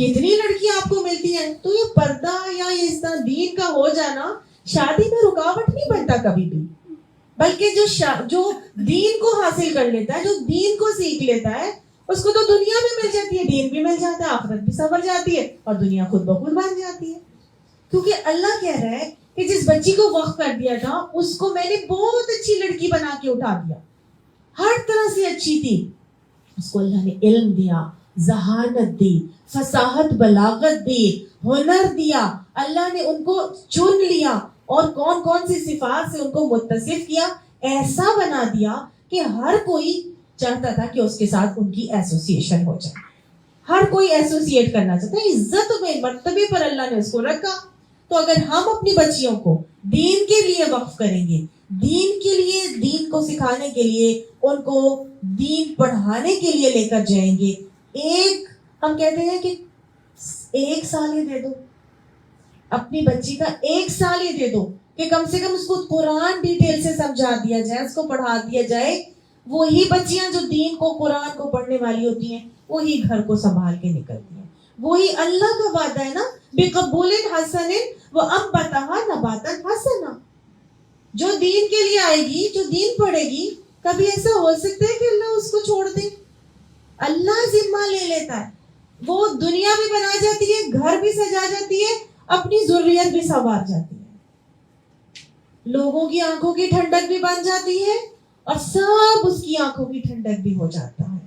کتنی لڑکیاں آپ کو ملتی ہیں. تو یہ پردہ یا اس طرح دین کا ہو جانا شادی میں رکاوٹ نہیں بنتا کبھی بھی، بلکہ جو دین کو حاصل کر لیتا ہے، جو دین کو سیکھ لیتا ہے، اس کو تو دنیا بھی مل جاتی ہے، دین بھی مل جاتا ہے، آخرت بھی سنور جاتی ہے، اور دنیا خود بخود بن جاتی ہے. کیونکہ اللہ کہہ رہا ہے کہ جس بچی کو وقف کر دیا تھا اس کو میں نے بہت اچھی لڑکی بنا کے اٹھا دیا، ہر طرح سے اچھی تھی. اس کو اللہ نے علم دیا، ذہانت دی، فصاحت بلاغت دی، ہنر دیا. اللہ نے ان کو چن لیا اور کون کون سی صفات سے ان کو متصف کیا، ایسا بنا دیا کہ ہر کوئی چاہتا تھا کہ اس کے ساتھ ان کی ایسوسیشن ہو جائے. ہر کوئی ایسوسیٹ کرنا چاہتا ہے. عزت میں مرتبے پر اللہ نے اس کو رکھا. تو اگر ہم اپنی بچیوں کو دین کے لیے وقف کریں گے، دین کے لیے، دین کو سکھانے کے لیے، ان کو دین پڑھانے کے لیے لے کر جائیں گے، ہم کہتے ہیں کہ 1 سال ہی دے دو اپنی بچی کا، 1 سال ہی دے دو کہ کم سے کم اس کو قرآن ڈیٹیل سے سمجھا دیا جائے، اس کو پڑھا دیا جائے. وہی بچیاں جو دین کو، قرآن کو پڑھنے والی ہوتی ہیں، وہی گھر کو سنبھال کے نکلتی ہیں. وہی اللہ کا وعدہ ہے نا، بقبول حسن وانبتھا نباتا حسنا. جو دین کے لیے آئے گی، جو دین پڑھے گی، کبھی ایسا ہو سکتا ہے کہ اللہ اس کو چھوڑ دے؟ اللہ ذمہ لے لیتا ہے. وہ دنیا بھی بنا جاتی ہے، گھر بھی سجا جاتی ہے، اپنی ذریت بھی سنوار جاتی ہے، لوگوں کی آنکھوں کی ٹھنڈک بھی بن جاتی ہے، اور سب اس کی آنکھوں کی ٹھنڈک بھی ہو جاتا ہے.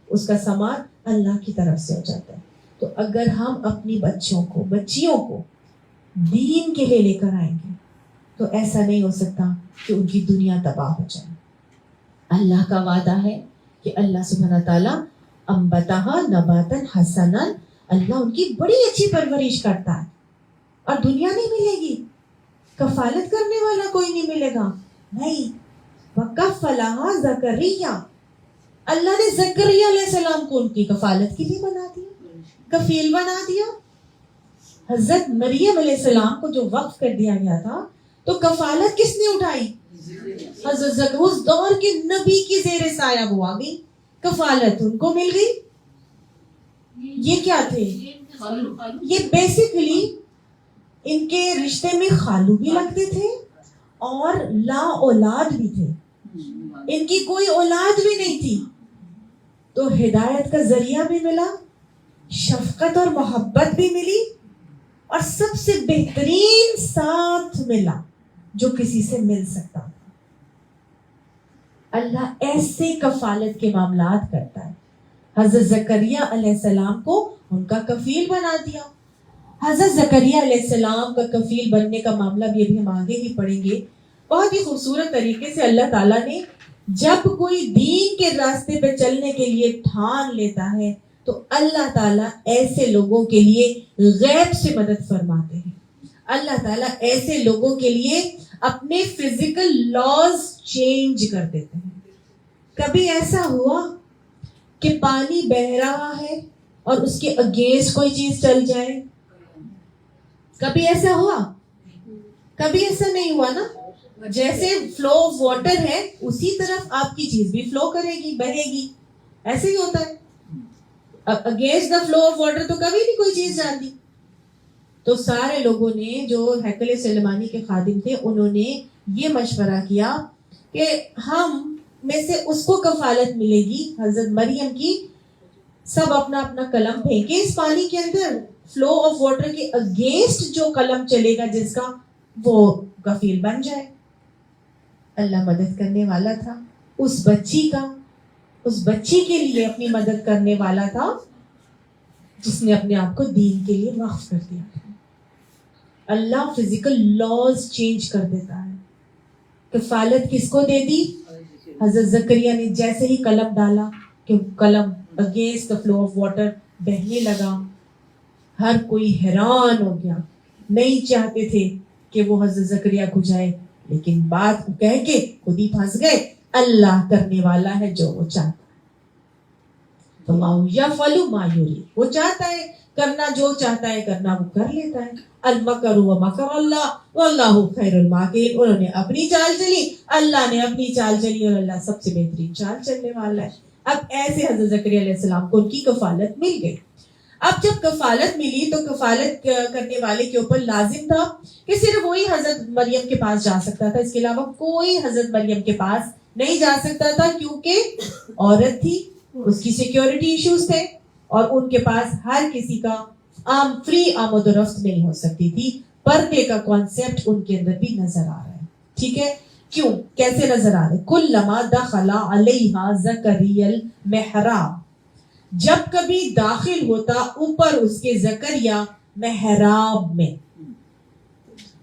اس کا سامان اللہ کی طرف سے ہو جاتا ہے. تو اگر ہم اپنی بچیوں کو دین کے لیے لے کر آئیں گے تو ایسا نہیں ہو سکتا کہ ان کی دنیا تباہ ہو جائے. اللہ کا وعدہ ہے کہ اللہ سبحانہ تعالیٰ انبتھا نباتا حسنا، اللہ ان کی بڑی اچھی پرورش کرتا ہے. اور دنیا نہیں ملے گی، کفالت کرنے والا کوئی نہیں ملے گا. نہیں، وَكَفَّلَهَا زَكَرِيَّا، اللہ نے زکریا علیہ السلام کو ان کی کفالت کے لیے بنا دیا، کفیل بنا دیا. حضرت مریم علیہ السلام کو جو وقف کر دیا گیا تھا تو کفالت کس نے اٹھائی؟ حضرت زکریا. اس دور کے نبی کی زیر سایہ وہ آ گئی، کفالت ان کو مل گئی. یہ کیا تھے؟ یہ بیسیکلی ان کے رشتے میں خالو بھی لگتے تھے اور لا اولاد بھی تھے. ان کی کوئی اولاد بھی نہیں تھی. تو ہدایت کا ذریعہ بھی ملا، شفقت اور محبت بھی ملی، اور سب سے بہترین ساتھ ملا جو کسی سے مل سکتا تھا. اللہ ایسے کفالت کے معاملات کرتا ہے. حضرت زکریا علیہ السلام کو ان کا کفیل بنا دیا. حضرت زکریا علیہ السلام کا کفیل بننے کا معاملہ بھی ابھی ہم آگے ہی پڑھیں گے. بہت ہی خوبصورت طریقے سے اللہ تعالیٰ نے جب کوئی دین کے راستے پہ چلنے کے لیے ٹھان لیتا ہے تو اللہ تعالیٰ ایسے لوگوں کے لیے غیب سے مدد فرماتے ہیں. اللہ تعالیٰ ایسے لوگوں کے لیے اپنے فزیکل لاز چینج کر دیتے ہیں. کبھی ایسا ہوا کہ پانی بہ رہا ہے اور اس کے اگینسٹ کوئی چیز چل جائے؟ کبھی ایسا ہوا؟ کبھی ایسا نہیں ہوا نا. جیسے فلو آف واٹر ہے اسی طرف آپ کی چیز بھی فلو کرے گی، بہے گی. ایسے ہی ہوتا ہے. Against the flow of water تو کبھی نہیں کوئی چیز جانتی. تو سارے لوگوں نے جو ہیکل سلیمانی کے خادم تھے انہوں نے یہ مشورہ کیا کہ ہم میں سے اس کو کفالت ملے گی حضرت مریم کی. سب اپنا اپنا قلم پھینکے اس پانی کے اندر، فلو آف واٹر کے اگینسٹ جو قلم چلے گا جس کا، وہ کفیل بن جائے. اللہ مدد کرنے والا تھا اس بچی کا، اس بچی کے لیے اپنی مدد کرنے والا تھا جس نے اپنے آپ کو دین کے لیے وقف کر دیا. اللہ فزیکل لاز چینج کر دیتا ہے. کفالت کس کو دے دی؟ حضرت زکریا نے جیسے ہی قلم ڈالا کہ قلم against the flow of water بہنے لگا. ہر کوئی حیران ہو گیا. نہیں چاہتے تھے کہ وہ حضرت زکریا کو جائے، لیکن بات کو کہہ کے خود ہی پھنس گئے. اللہ کرنے والا ہے جو وہ چاہتا ہے. یفعل ما یرید، وہ چاہتا ہے کرنا، جو چاہتا ہے کرنا وہ کر لیتا ہے. المکر ومکر اللہ واللہ خیر الماکرین. انہوں نے اپنی چال چلی، اللہ نے اپنی چال چلی، اور اللہ سب سے بہترین چال چلنے والا ہے. اب ایسے حضرت زکریا علیہ السلام کو ان کی کفالت مل گئی. اب جب کفالت ملی تو کفالت کرنے والے کے اوپر لازم تھا کہ صرف وہی حضرت مریم کے پاس جا سکتا تھا، اس کے علاوہ کوئی حضرت مریم کے پاس نہیں جا سکتا تھا، کیونکہ عورت تھی، اس کی سیکیورٹی ایشوز تھے، اور ان کے پاس ہر کسی کا فری آمد و رفت نہیں ہو سکتی تھی. پردے کا کانسیپٹ ان کے اندر بھی نظر آ رہا ہے. ٹھیک ہے، کیوں، کیسے نظر آ رہا ہے؟ کلما دخل علیہا زکریا المحراب، جب کبھی داخل ہوتا اوپر اس کے زکریا محراب میں.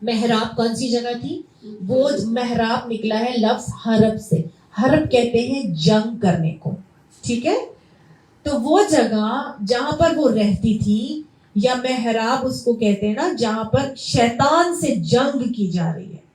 محراب کون سی جگہ تھی؟ وہ محراب نکلا ہے لفظ حرب سے. حرب کہتے ہیں جنگ کرنے کو. ٹھیک ہے، تو وہ جگہ جہاں پر وہ رہتی تھی، یا محراب اس کو کہتے ہیں نا جہاں پر شیطان سے جنگ کی جا رہی ہے.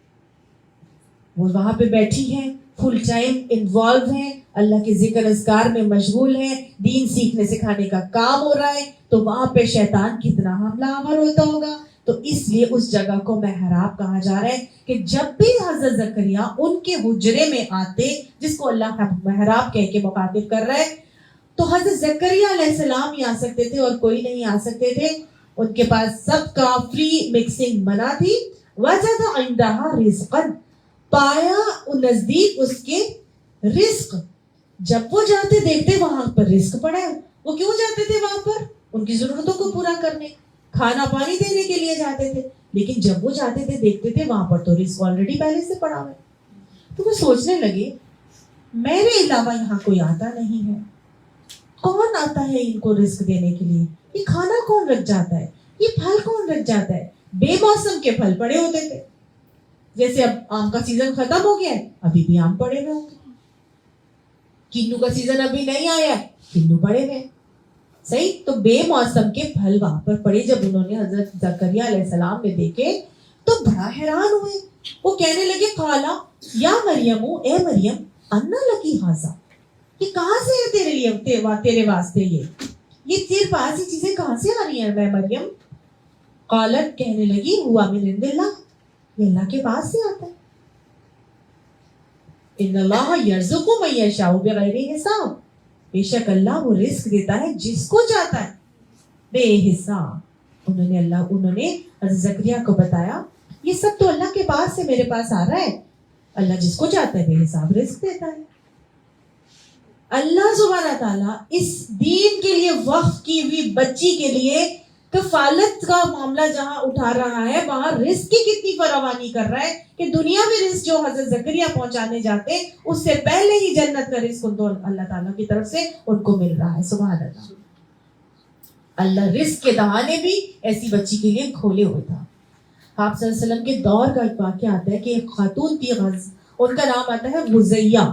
وہ وہاں پہ بیٹھی ہیں، فل ٹائم انوالو ہیں، اللہ کے ذکر اذکار میں مشغول ہیں، دین سیکھنے سکھانے کا کام ہو رہا ہے، تو وہاں پہ شیطان کتنا حملہ آور ہوتا ہوگا. تو اس لیے اس جگہ کو محراب کہا جا رہا ہے کہ جب بھی حضرت زکریا ان کے حجرے میں آتے، جس کو اللہ محراب کہہ کے مخاطب کر رہا ہے، تو حضرت زکریا علیہ السلام ہی آ سکتے تھے اور کوئی نہیں آ سکتے تھے. ان کے پاس سب کا فری مکسنگ منع تھی. وجد عندها رزقا، پایا نزدیک اس کے رزق. جب وہ جاتے دیکھتے وہاں پر رزق پڑا ہے. وہ کیوں جاتے تھے وہاں پر؟ ان کی ضرورتوں کو پورا کرنے، کھانا پانی دینے کے لیے جاتے تھے. لیکن جب وہ جاتے تھے دیکھتے تھے وہاں پر تو رزق آلریڈی پہلے سے پڑا ہوا ہے. تو وہ سوچنے لگے میرے علاوہ یہاں کوئی آتا نہیں ہے، کون آتا ہے ان کو رزق دینے کے لیے؟ یہ کھانا کون رکھ جاتا ہے؟ یہ پھل کون رکھ جاتا ہے؟ بے موسم کے پھل پڑے ہوتے تھے. جیسے اب آم کا سیزن ختم ہو گیا ہے، ابھی بھی آم پڑے ہوئے ہوں گے. کنو کا سیزن ابھی نہیں آیا، کنو پڑے ہوئے. صحیح، تو بے موسم کے پھل وہاں پر پڑے. جب انہوں نے حضرت زکریا علیہ السلام میں دیکھے تو بڑا حیران ہوئے. وہ کہنے لگے قالا یا مریم، اے مریم، انا لکی ھذا، یہ کہاں سے ہے تیرے لیے، تیرے واسطے یہ تیرے پاس یہ چیزیں کہاں سے آ رہی ہیں میں مریم؟ قالت، کہنے لگی، ہوا من عند اللہ، یہ اللہ کے پاس سے آتا ہے. ان اللہ یرزق من یشاء بغیر حساب، بے شک اللہ وہ رزق دیتا ہے جس کو چاہتا ہے بے حساب. انہوں نے حضرت زکریا کو بتایا یہ سب تو اللہ کے پاس سے میرے پاس آ رہا ہے، اللہ جس کو چاہتا ہے بے حساب رزق دیتا ہے. اللہ سبحانہ تعالیٰ اس دین کے لیے وقف کی ہوئی بچی کے لیے کفالت کا معاملہ جہاں اٹھا رہا ہے، وہاں رزق کی کتنی فراوانی کر رہا ہے کہ دنیاوی رزق جو حضرت زکریا پہنچانے جاتے اس سے پہلے ہی جنت کا رزق ان کو اللہ تعالیٰ کی طرف سے ان کو مل رہا ہے. سبحان اللہ. اللہ رزق کے دہانے بھی ایسی بچی کے لیے کھولے ہوئے تھا. آپ صلی اللہ علیہ وسلم کے دور کا ایک واقعہ آتا ہے کہ ایک خاتون تھی، ان کا نام آتا ہے غزیہ.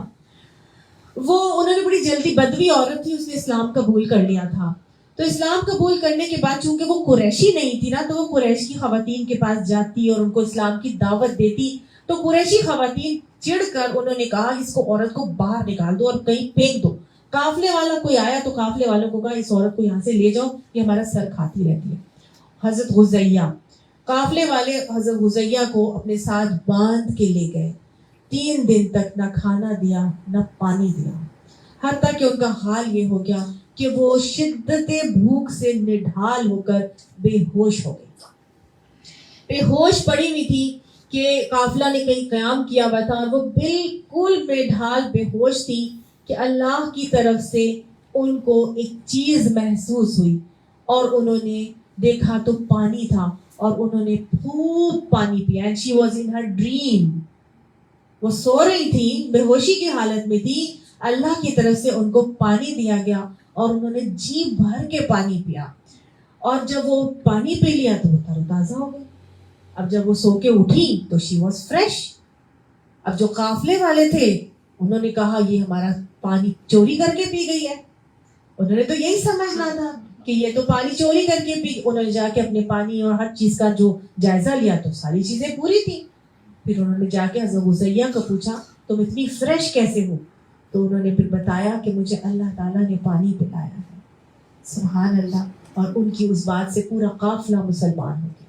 وہ انہوں نے بڑی جلدی، بدوی عورت تھی، اس نے اسلام قبول کر لیا تھا. تو اسلام قبول کرنے کے بعد چونکہ وہ قریشی نہیں تھی نا، تو وہ قریش کی خواتین کے پاس جاتی اور ان کو اسلام کی دعوت دیتی. تو قریشی خواتین چڑھ کر انہوں نے کہا اس کو، عورت کو باہر نکال دو اور کہیں پھینک دو. قافلے والا کوئی آیا تو قافلے والوں کو کہا اس عورت کو یہاں سے لے جاؤ، یہ ہمارا سر کھاتی رہتی ہے. حضرت غزیہ، قافلے والے حضرت غزیہ کو اپنے ساتھ باندھ کے لے گئے. 3 دن تک نہ کھانا دیا نہ پانی دیا، حتیٰ کہ ان کا حال یہ ہو گیا کہ وہ شدت بھوک سے نڈھال ہو کر بے ہوش ہو گئی. بے ہوش پڑی ہوئی تھی کہ قافلہ نے کہیں قیام کیا ہوا تھا، اور وہ بالکل بے ڈھال بے ہوش تھی کہ اللہ کی طرف سے ان کو ایک چیز محسوس ہوئی اور انہوں نے دیکھا تو پانی تھا اور انہوں نے خوب پانی پیا. And she was in Hare dream. وہ سو رہی تھی، بے ہوشی کی حالت میں تھی، اللہ کی طرف سے ان کو پانی دیا گیا اور انہوں نے جی بھر کے پانی پیا. اور جب وہ پانی پی لیا تو وہ تر و تازہ ہو گئی. اب جب وہ سو کے اٹھی تو شی واز فریش. اب جو قافلے والے تھے انہوں نے کہا یہ ہمارا پانی چوری کر کے پی گئی ہے. انہوں نے تو یہی سمجھنا تھا کہ یہ تو پانی چوری کر کے پی. انہوں نے جا کے اپنے پانی اور ہر چیز کا جو جائزہ لیا تو ساری چیزیں پوری تھی. پھر انہوں نے جا کے حضرت غزیہ کو پوچھا تم اتنی فریش کیسے ہو؟ تو انہوں نے پھر بتایا کہ مجھے اللہ تعالیٰ نے پانی پلایا ہے. سبحان اللہ. اور ان کی اس بات سے پورا قافلہ مسلمان ہو گیا.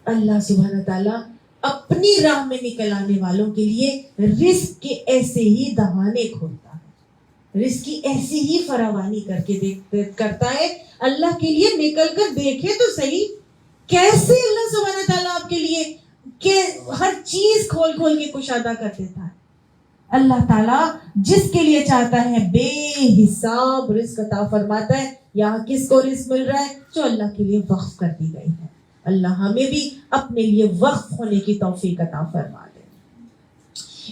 اللہ سبحانہ تعالیٰ اپنی راہ میں نکل آنے والوں کے لیے رزق کے ایسے ہی دہانے کھولتا ہے. رزق کی ایسی ہی فراوانی کر کے کرتا ہے. اللہ کے لیے نکل کر دیکھے تو صحیح کیسے اللہ سبحانہ تعالیٰ آپ کے لیے کہ ہر چیز کھول کھول کے کشادہ کر دیتا ہے. اللہ تعالیٰ جس کے لیے چاہتا ہے بے حساب رزق عطا فرماتا ہے. یہاں کس کو رزق مل رہا ہے؟ جو اللہ کے لیے وقف کر دی گئی ہے. اللہ ہمیں بھی اپنے لیے وقف ہونے کی توفیق عطا فرما دے.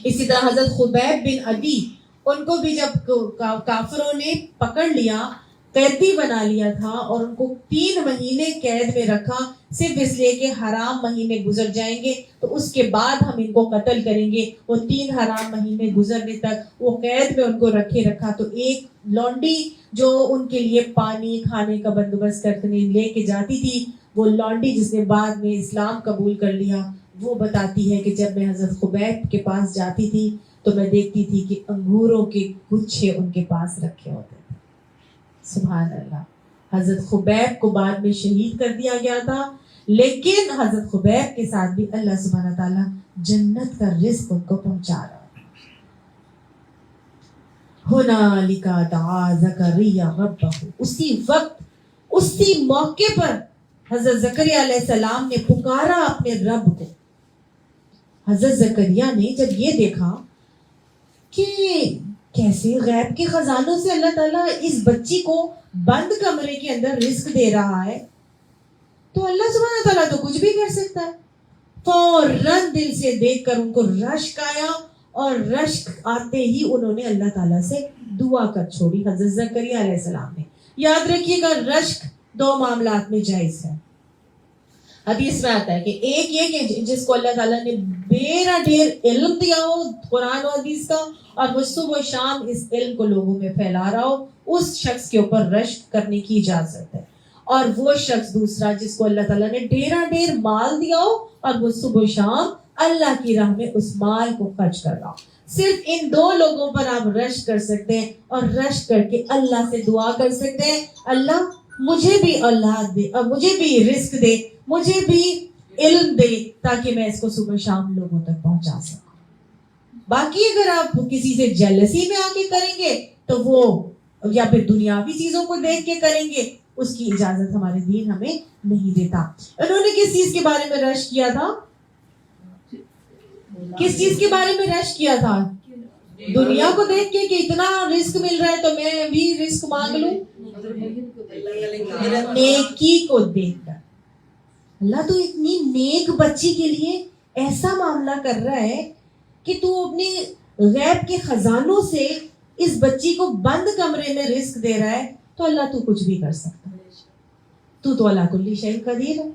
اسی طرح حضرت خبیب بن عدی، ان کو بھی جب کافروں نے پکڑ لیا، قیدی بنا لیا تھا اور ان کو 3 مہینے قید میں رکھا، صرف اس لیے کہ حرام مہینے گزر جائیں گے تو اس کے بعد ہم ان کو قتل کریں گے. وہ 3 حرام مہینے گزرنے تک وہ قید میں ان کو رکھا. تو ایک لونڈی جو ان کے لیے پانی کھانے کا بندوبست کرنے لے کے جاتی تھی، وہ لونڈی جس نے بعد میں اسلام قبول کر لیا، وہ بتاتی ہے کہ جب میں حضرت خبیب کے پاس جاتی تھی تو میں دیکھتی تھی کہ انگوروں کے گچھے ان کے پاس رکھے ہوتے تھے. سبحان اللہ. حضرت خبیب کو بعد میں شہید کر دیا گیا تھا، لیکن حضرت خبیب کے ساتھ بھی اللہ سبحانہ تعالیٰ جنت کا رزق ان کو پہنچا رہا ہے. ہنالک دعا زکریا ربہ، اسی وقت اسی موقع پر حضرت زکریا علیہ السلام نے پکارا اپنے رب کو. حضرت زکریا نے جب یہ دیکھا کہ کیسے غیب کے خزانوں سے اللہ تعالیٰ اس بچی کو بند کمرے کے اندر رزق دے رہا ہے، تو اللہ سبحانہ تعالیٰ تو کچھ بھی کر سکتا ہے. فوراً دل سے دیکھ کر ان کو رشک آیا، اور رشک آتے ہی انہوں نے اللہ تعالیٰ سے دعا کر چھوڑی. حضرت زکریا علیہ السلام نے، یاد رکھیے گا رشک 2 معاملات میں جائز ہے. حدیث میں آتا ہے کہ ایک یہ کہ جس کو اللہ تعالیٰ نے بیرا ڈھیر علم دیا ہو قرآن و حدیث کا، اور وہ صبح و شام اس علم کو لوگوں میں پھیلا رہا ہو، اس شخص کے اوپر رشک کرنے کی اجازت ہے. اور وہ شخص دوسرا جس کو اللہ تعالیٰ نے ڈھیر مال دیا ہو اور وہ صبح و شام اللہ کی راہ میں اس مال کو خرچ کر رہا ہو. صرف ان 2 لوگوں پر آپ رشک کر سکتے ہیں، اور رشک کر کے اللہ سے دعا کر سکتے ہیں، اللہ مجھے بھی اولاد دے اور مجھے بھی رزق دے، مجھے بھی علم دے، تاکہ میں اس کو صبح شام لوگوں تک پہنچا سکوں. باقی اگر آپ کسی سے جیلسی میں آ کے کریں گے تو وہ یا پھر دنیاوی چیزوں کو دیکھ کے کریں گے، اس کی اجازت ہمارے دین ہمیں نہیں دیتا. انہوں نے کس چیز کے بارے میں رشک کیا تھا؟ کس چیز کے بارے میں رشک کیا تھا؟ دنیا کو دیکھ کے کہ اتنا رزق مل رہا ہے تو میں بھی رزق مانگ لوں. نیکی کو دیکھ کر اللہ تو اتنی نیک بچی کے لیے ایسا معاملہ کر رہا ہے کہ تو اپنے غیب کے خزانوں سے اس بچی کو بند کمرے میں رزق دے رہا ہے، تو اللہ تو کچھ بھی کر سکتا ہے. تو اللہ کل شیء قدیر ہے.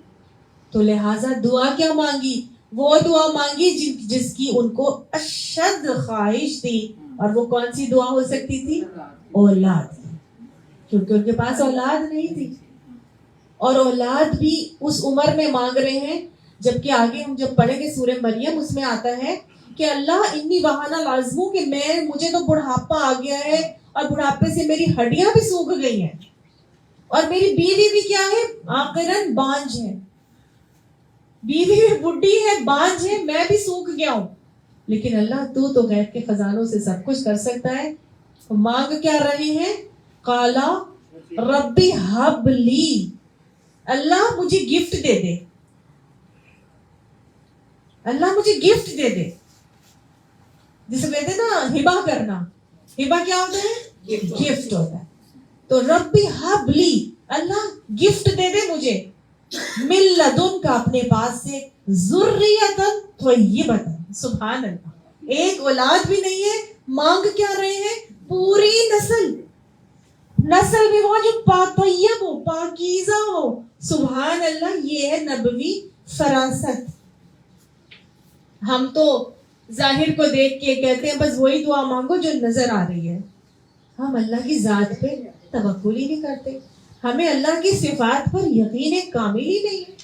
تو لہٰذا دعا کیا مانگی؟ وہ دعا مانگی جس کی ان کو اشد خواہش تھی. اور وہ کون سی دعا ہو سکتی تھی؟ اولاد کی، کیونکہ ان کے پاس اولاد نہیں تھی. اور اولاد بھی اس عمر میں مانگ رہے ہیں، جبکہ آگے ہم جب پڑھیں گے سورہ مریم، اس میں آتا ہے کہ اللہ انی بہانہ لازموں کہ مجھے تو بڑھاپا آ گیا ہے اور بڑھاپے سے میری ہڈیاں بھی سوکھ گئی ہیں، اور میری بیوی بھی کیا ہے؟ آخرن بانجھ ہے. بیوی بھی بڈھی ہے، بانجھ ہے، میں بھی سوکھ گیا ہوں. لیکن اللہ تو غیب کے خزانوں سے سب کچھ کر سکتا ہے. مانگ کیا رہے ہیں؟ قالا ربی حب لی، اللہ مجھے گفٹ دے دے، اللہ مجھے گفٹ دے دے. جسے کہتے ہیں نا ہبا کرنا، ہبا کیا ہوتا ہے؟ گفٹ ہوتا ہے. تو ربی حب لی، اللہ گفٹ دے دے مجھے، من لدن کا اپنے پاس سے، ذریۃ طیبۃ. سبحان اللہ، ایک اولاد بھی نہیں ہے، مانگ کیا رہے ہیں؟ پوری نسل میں وہ جو طیب ہو، پاکیزہ ہو. سبحان اللہ، یہ ہے نبوی فراست. ہم تو ظاہر کو دیکھ کے کہتے ہیں بس وہی دعا مانگو جو نظر آ رہی ہے. ہم اللہ کی ذات پہ توکل ہی نہیں کرتے، ہمیں اللہ کی صفات پر یقین کامل ہی نہیں ہے.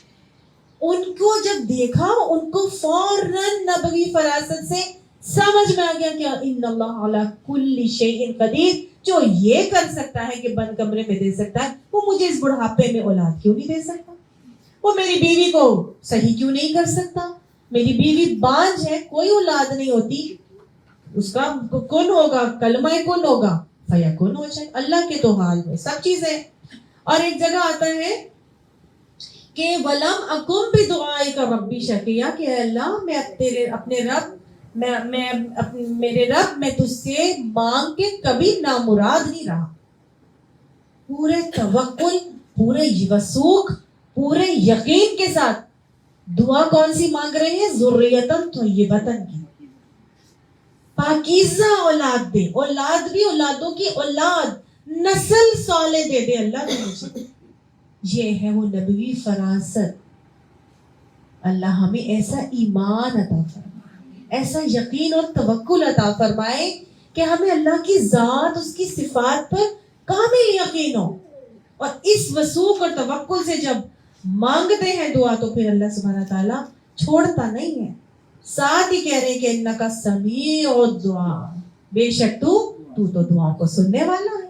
ان کو جب دیکھا، ان کو فوراً نبوی فراست سے سمجھ میں آ گیا کہ ان اللہ علی کل شیء قدیر، جو یہ کر سکتا ہے کہ بند کمرے میں دے سکتا ہے، وہ مجھے اس بڑھاپے میں اولاد کیوں نہیں دے سکتا؟ وہ میری بیوی کو صحیح کیوں نہیں کر سکتا؟ میری بیوی بانجھ ہے، کوئی اولاد نہیں ہوتی، اس کا کن ہوگا، کلمہ کن ہوگا. فیکون ہو جائے. اللہ کے تو حال میں سب چیزیں. اور ایک جگہ آتا ہے کہ ولم اکم بدعائک ربی شقیا، کہ اے اللہ میں اپنے رب میرے رب میں تجھ سے مانگ کے کبھی نامراد نہیں رہا. پورے توکل، پورے وثوق، پورے یقین کے ساتھ دعا کون سی مانگ رہے ہیں؟ ذریتن طیبتن کی، پاکیزہ اولاد دے، اولاد بھی، اولادوں کی اولاد، نسل صالح دے دے اللہ نے مجھے. یہ ہے وہ نبوی فراست. اللہ ہمیں ایسا ایمان عطا فرمائے، ایسا یقین اور توکل عطا فرمائے کہ ہمیں اللہ کی ذات، اس کی صفات پر کامل یقین ہو. اور اس وثوق اور توکل سے جب مانگتے ہیں دعا تو پھر اللہ سبحانہ تعالیٰ چھوڑتا نہیں ہے. ساتھ ہی کہہ رہے ہیں کہ انکا سمیع الدعاء، بے شک تو دعا کو سننے والا ہے.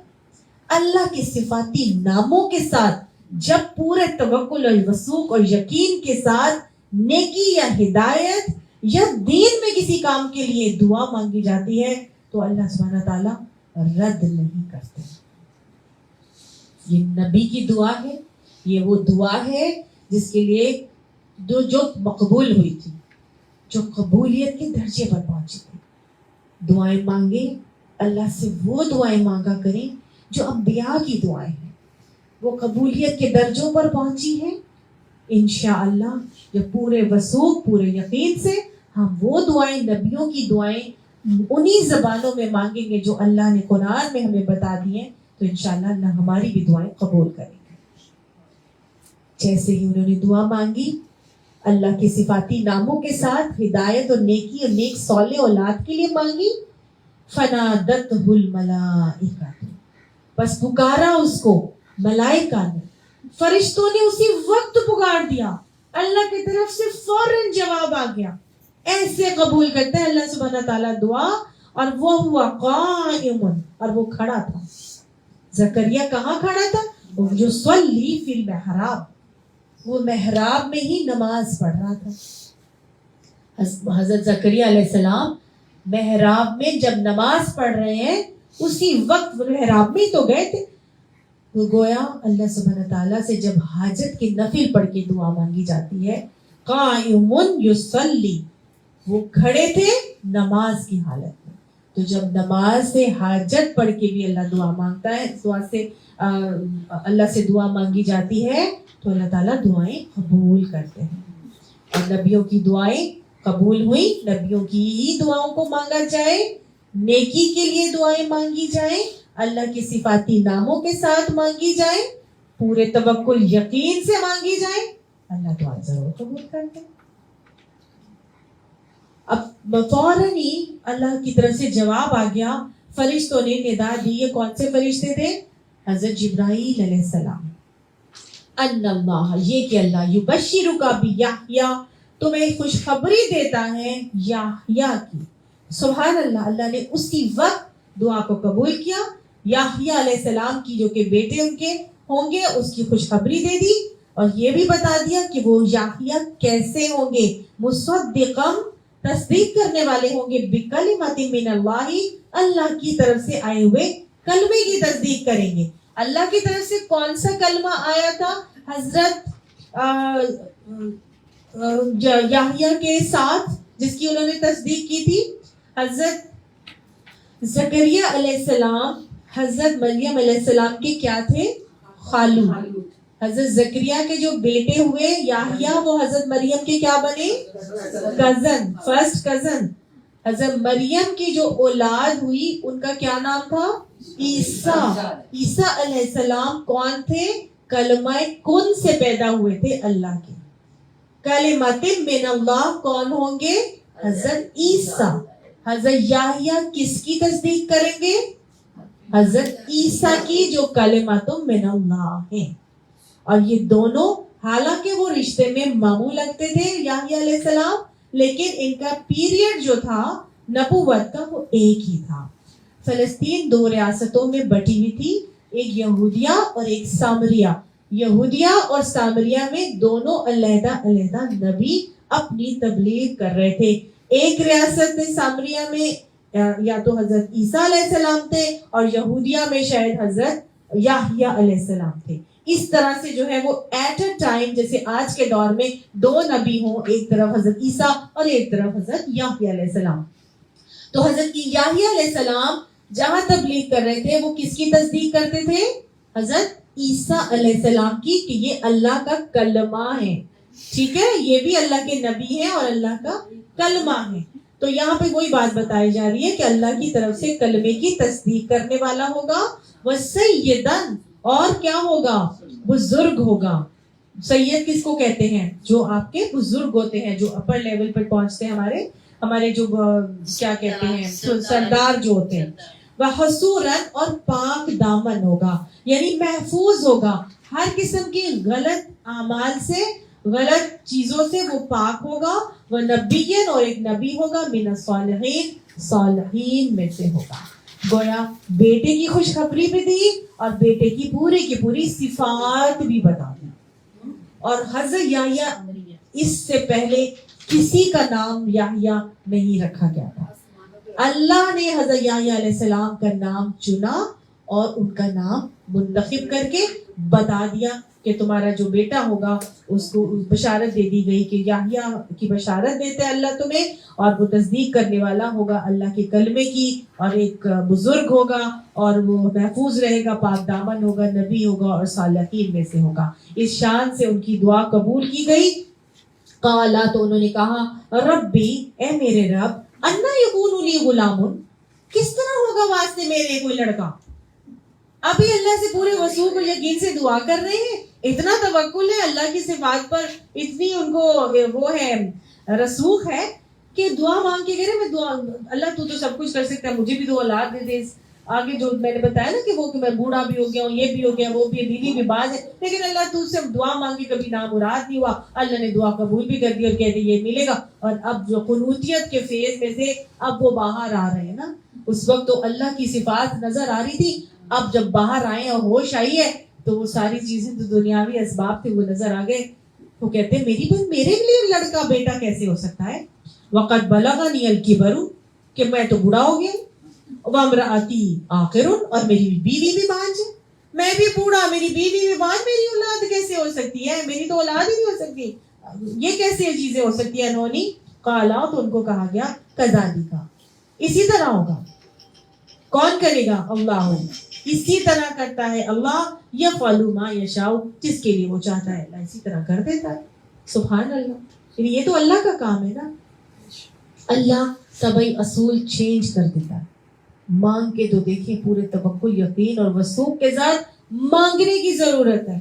اللہ کے صفاتی ناموں کے ساتھ جب پورے توکل اور وثوق اور یقین کے ساتھ نیکی یا ہدایت یا دین میں کسی کام کے لیے دعا مانگی جاتی ہے تو اللہ سبحانہ تعالیٰ رد نہیں کرتے. یہ نبی کی دعا ہے، یہ وہ دعا ہے جس کے لیے جو مقبول ہوئی تھی، جو قبولیت کے درجے پر پہنچی تھی. دعائیں مانگیں، اللہ سے وہ دعائیں مانگا کریں جو انبیاء کی دعائیں ہیں، وہ قبولیت کے درجوں پر پہنچی ہیں. انشاءاللہ جب پورے وثوق، پورے یقین سے ہم وہ دعائیں، نبیوں کی دعائیں انہی زبانوں میں مانگیں گے جو اللہ نے قرآن میں ہمیں بتا دی ہیں تو انشاءاللہ اللہ ہماری بھی دعائیں قبول کریں گے. جیسے ہی انہوں نے دعا مانگی اللہ کے صفاتی ناموں کے ساتھ ہدایت اور نیکی اور نیک صالح اولاد کے لیے مانگی، فنادتہ الملائکہ، بس پکارا اس کو ملائکہ نے، فرشتوں نے اسی وقت پکار دیا، اللہ کی طرف سے فوراً جواب آ گیا. ایسے قبول کرتا ہے اللہ سبحانہ تعالیٰ دعا. اور وہ ہوا قائم، اور وہ کھڑا تھا. زکریا کہاں کھڑا تھا؟ جو صلی فی المحراب، وہ محراب میں ہی نماز پڑھ رہا تھا. حضرت زکریا علیہ السلام محراب میں جب نماز پڑھ رہے ہیں اسی وقت محراب میں تو گئے تھے. تو گویا اللہ سبحانہ تعالیٰ سے جب حاجت کی نفل پڑھ کے دعا مانگی جاتی ہے، قائم یصلی، وہ کھڑے تھے نماز کی حالت میں. تو جب نماز سے حاجت پڑھ کے بھی اللہ دعا مانگتا ہے، دعا سے اللہ سے دعا مانگی جاتی ہے تو اللہ تعالیٰ دعائیں قبول کرتے ہیں. اور نبیوں کی دعائیں قبول ہوئی، نبیوں کی ہی دعاؤں کو مانگا جائے، نیکی کے لیے دعائیں مانگی جائیں، اللہ کے صفاتی ناموں کے ساتھ مانگی جائیں، پورے توکل یقین سے مانگی جائیں، اللہ دعائیں ضرور قبول کرتے ہیں. اب فوراً ہی اللہ کی طرف سے جواب آ گیا. فرشتوں نے ندا دی. یہ کون سے فرشتے تھے؟ حضرت جبرائیل علیہ السلام. ان اللہ، یہ کہ اللہ یبشرک بیحییٰ، تمہیں خوشخبری دیتا ہے یحییٰ کی. سبحان اللہ، اللہ نے اسی وقت دعا کو قبول کیا. یحییٰ علیہ السلام کی جو کہ بیٹے ان کے ہوں گے اس کی خوشخبری دے دی، اور یہ بھی بتا دیا کہ وہ یحییٰ کیسے ہوں گے. مصدقا، تصدیق کرنے والے ہوں گے، بکلمۃ من اللہ، اللہ کی طرف سے آئے ہوئے کلمے کی تصدیق کریں گے. اللہ کی طرف سے کون سا کلمہ آیا تھا حضرت یحییٰ کے ساتھ جس کی انہوں نے تصدیق کی تھی؟ حضرت زکریا علیہ السلام حضرت مریم علیہ السلام کے کیا تھے؟ خالو. حضرت زکریا کے جو بیٹے ہوئے یحییٰ، وہ حضرت مریم کے کیا بنے؟ Cousin, first cousin. حضرت مریم کی جو اولاد ہوئی ان کا کیا نام تھا؟ عیسیٰ. عیسیٰ علیہ السلام کون تھے؟ کلمہ کن سے پیدا ہوئے تھے اللہ کے. کلمۃ من اللہ کون ہوں گے؟ حضرت عیسیٰ. حضرت یحییٰ کس کی تصدیق کریں گے؟ حضرت عیسیٰ کی جو کلمۃ من اللہ ہیں. اور یہ دونوں حالانکہ وہ رشتے میں ماموں لگتے تھے یحییٰ علیہ السلام، لیکن ان کا پیریڈ جو تھا نبوت کا وہ ایک ہی تھا. فلسطین 2 ریاستوں میں بٹی ہوئی تھی، ایک یہودیہ اور ایک سامریہ. یہودیہ اور سامریہ میں دونوں علیحدہ علیحدہ نبی اپنی تبلیغ کر رہے تھے. ایک ریاست سامریہ میں یا تو حضرت عیسیٰ علیہ السلام تھے اور یہودیہ میں شاید حضرت یحییٰ علیہ السلام تھے. اس طرح سے جو ہے وہ ایٹ اے ٹائم جیسے آج کے دور میں 2 نبی ہوں, ایک طرف حضرت عیسیٰ اور ایک طرف حضرت یحییٰ علیہ السلام. تو حضرت یحییٰ علیہ السلام جہاں تبلیغ کر رہے تھے وہ کس کی تصدیق کرتے تھے؟ حضرت عیسیٰ علیہ السلام کی, کہ یہ اللہ کا کلمہ ہے. ٹھیک ہے, یہ بھی اللہ کے نبی ہیں اور اللہ کا کلمہ ہے. تو یہاں پہ وہی بات بتائی جا رہی ہے کہ اللہ کی طرف سے کلمے کی تصدیق کرنے والا ہوگا, وَسَيِّدًا, اور کیا ہوگا؟ بزرگ ہوگا. سید کس کو کہتے ہیں؟ جو آپ کے بزرگ ہوتے ہیں, جو اپر لیول پر پہنچتے ہیں, ہمارے جو کیا کہتے ہیں سردار جو ہوتے ہیں. وَحَصُورًا, اور پاک دامن ہوگا, یعنی محفوظ ہوگا ہر قسم کی غلط اعمال سے, غلط چیزوں سے وہ پاک ہوگا. وَنَبِيًّا, اور ایک نبی ہوگا, مِنَ الصَّالِحِينَ, صالحین میں سے ہوگا. گویا بیٹے کی خوشخبری بھی دی اور بیٹے کی پوری صفات بھی بتا دی. اور حضرت یحییٰ, اس سے پہلے کسی کا نام یحییٰ نہیں رکھا گیا تھا. اللہ نے حضرت یحییٰ علیہ السلام کا نام چنا اور ان کا نام منتخب کر کے بتا دیا کہ تمہارا جو بیٹا ہوگا اس کو بشارت دے دی گئی کہ یحییٰ کی بشارت دیتے ہیں اللہ تمہیں, اور وہ تصدیق کرنے والا ہوگا اللہ کے کلمے کی, اور ایک بزرگ ہوگا اور وہ محفوظ رہے گا, پاک دامن ہوگا, نبی ہوگا اور صالحین میں سے ہوگا. اس شان سے ان کی دعا قبول کی گئی. قالا, تو انہوں نے کہا, ربی, اے میرے رب, انا یکون لی غلام, کس طرح ہوگا واسطے میرے کوئی لڑکا. ابھی اللہ سے پورے وثوق و یقین سے دعا کر رہے ہیں, اتنا توکل ہے اللہ کی صفات پر, اتنی ان کو وہ ہے رسوخ ہے کہ دعا مانگ کے کہہ رہے میں دعا, اللہ تو سب کچھ کر سکتا ہے, مجھے بھی 2 اولاد دے دے. آگے جو میں نے بتایا نا کہ وہ کہ میں بوڑھا بھی ہو گیا ہوں, یہ بھی ہو گیا, وہ بھی, بیوی بھی باز ہے, لیکن اللہ تو سے دعا مانگی کبھی نامراد نہیں ہوا. اللہ نے دعا قبول بھی کر دی اور کہہ دی یہ ملے گا. اور اب جو قنوتیت کے فیز میں سے اب وہ باہر آ رہے ہیں نا, اس وقت تو اللہ کی صفات نظر آ رہی تھی, اب جب باہر آئے اور ہوش آئی ہے تو وہ ساری چیزیں جو دنیاوی اسباب تھے وہ نظر آ گئے. وہ کہتے ہیں میرے لیے لڑکا بیٹا کیسے ہو سکتا ہے؟ وقت بلغنی الکبر, کہ میں تو بوڑھا ہو گیا, وامرأتی آخر, اور میری بیوی بھی بانجھ ہے, میں بھی بوڑھا, میری بیوی بھی بانجھ, میری اولاد کیسے ہو سکتی ہے؟ میری تو اولاد ہی نہیں ہو سکتی, یہ کیسے چیزیں ہو سکتی ہیں؟ انہوں قالا, تو ان کو کہا گیا, کذالک, اسی طرح ہوگا. کون کرے گا؟ اللہ, اسی طرح کرتا ہے اللہ, یفعل ما یشاء, جس کے لیے وہ چاہتا ہے اللہ اسی طرح کر دیتا ہے. سبحان اللہ, یہ تو اللہ کا کام ہے نا. اللہ طبعی اصول چینج کر دیتا ہے. مانگ کے تو دیکھیں, پورے توکل, یقین اور وثوق کے ساتھ مانگنے کی ضرورت ہے.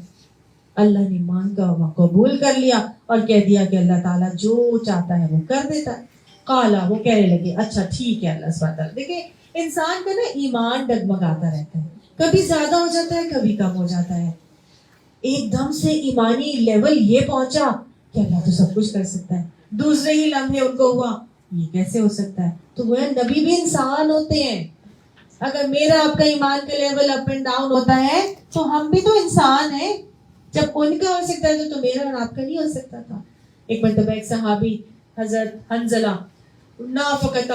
اللہ نے مانگا, وہ قبول کر لیا اور کہہ دیا کہ اللہ تعالیٰ جو چاہتا ہے وہ کر دیتا ہے. قالا, وہ کہنے لگے اچھا ٹھیک ہے اللہ سبحانہ تعالیٰ. دیکھیں انسان کا نا ایمان ڈگمگاتا رہتا ہے, کبھی زیادہ ہو جاتا ہے, کبھی کم ہو جاتا ہے. ایک دم سے ایمانی لیول یہ پہنچا کہ اللہ تو سب کچھ کر سکتا ہے, دوسرے ہی لمحے ان کو ہوا یہ کیسے ہو سکتا ہے. تو وہ نبی بھی انسان ہوتے ہیں. اگر میرا آپ کا ایمان کا لیول اپ اینڈ ڈاؤن ہوتا ہے تو ہم بھی تو انسان ہیں. جب ان کا ہو سکتا ہے تو میرا اور آپ کا نہیں ہو سکتا تھا. ایک مرتبہ ایک صحابی حضرت حنزلہ, نافقت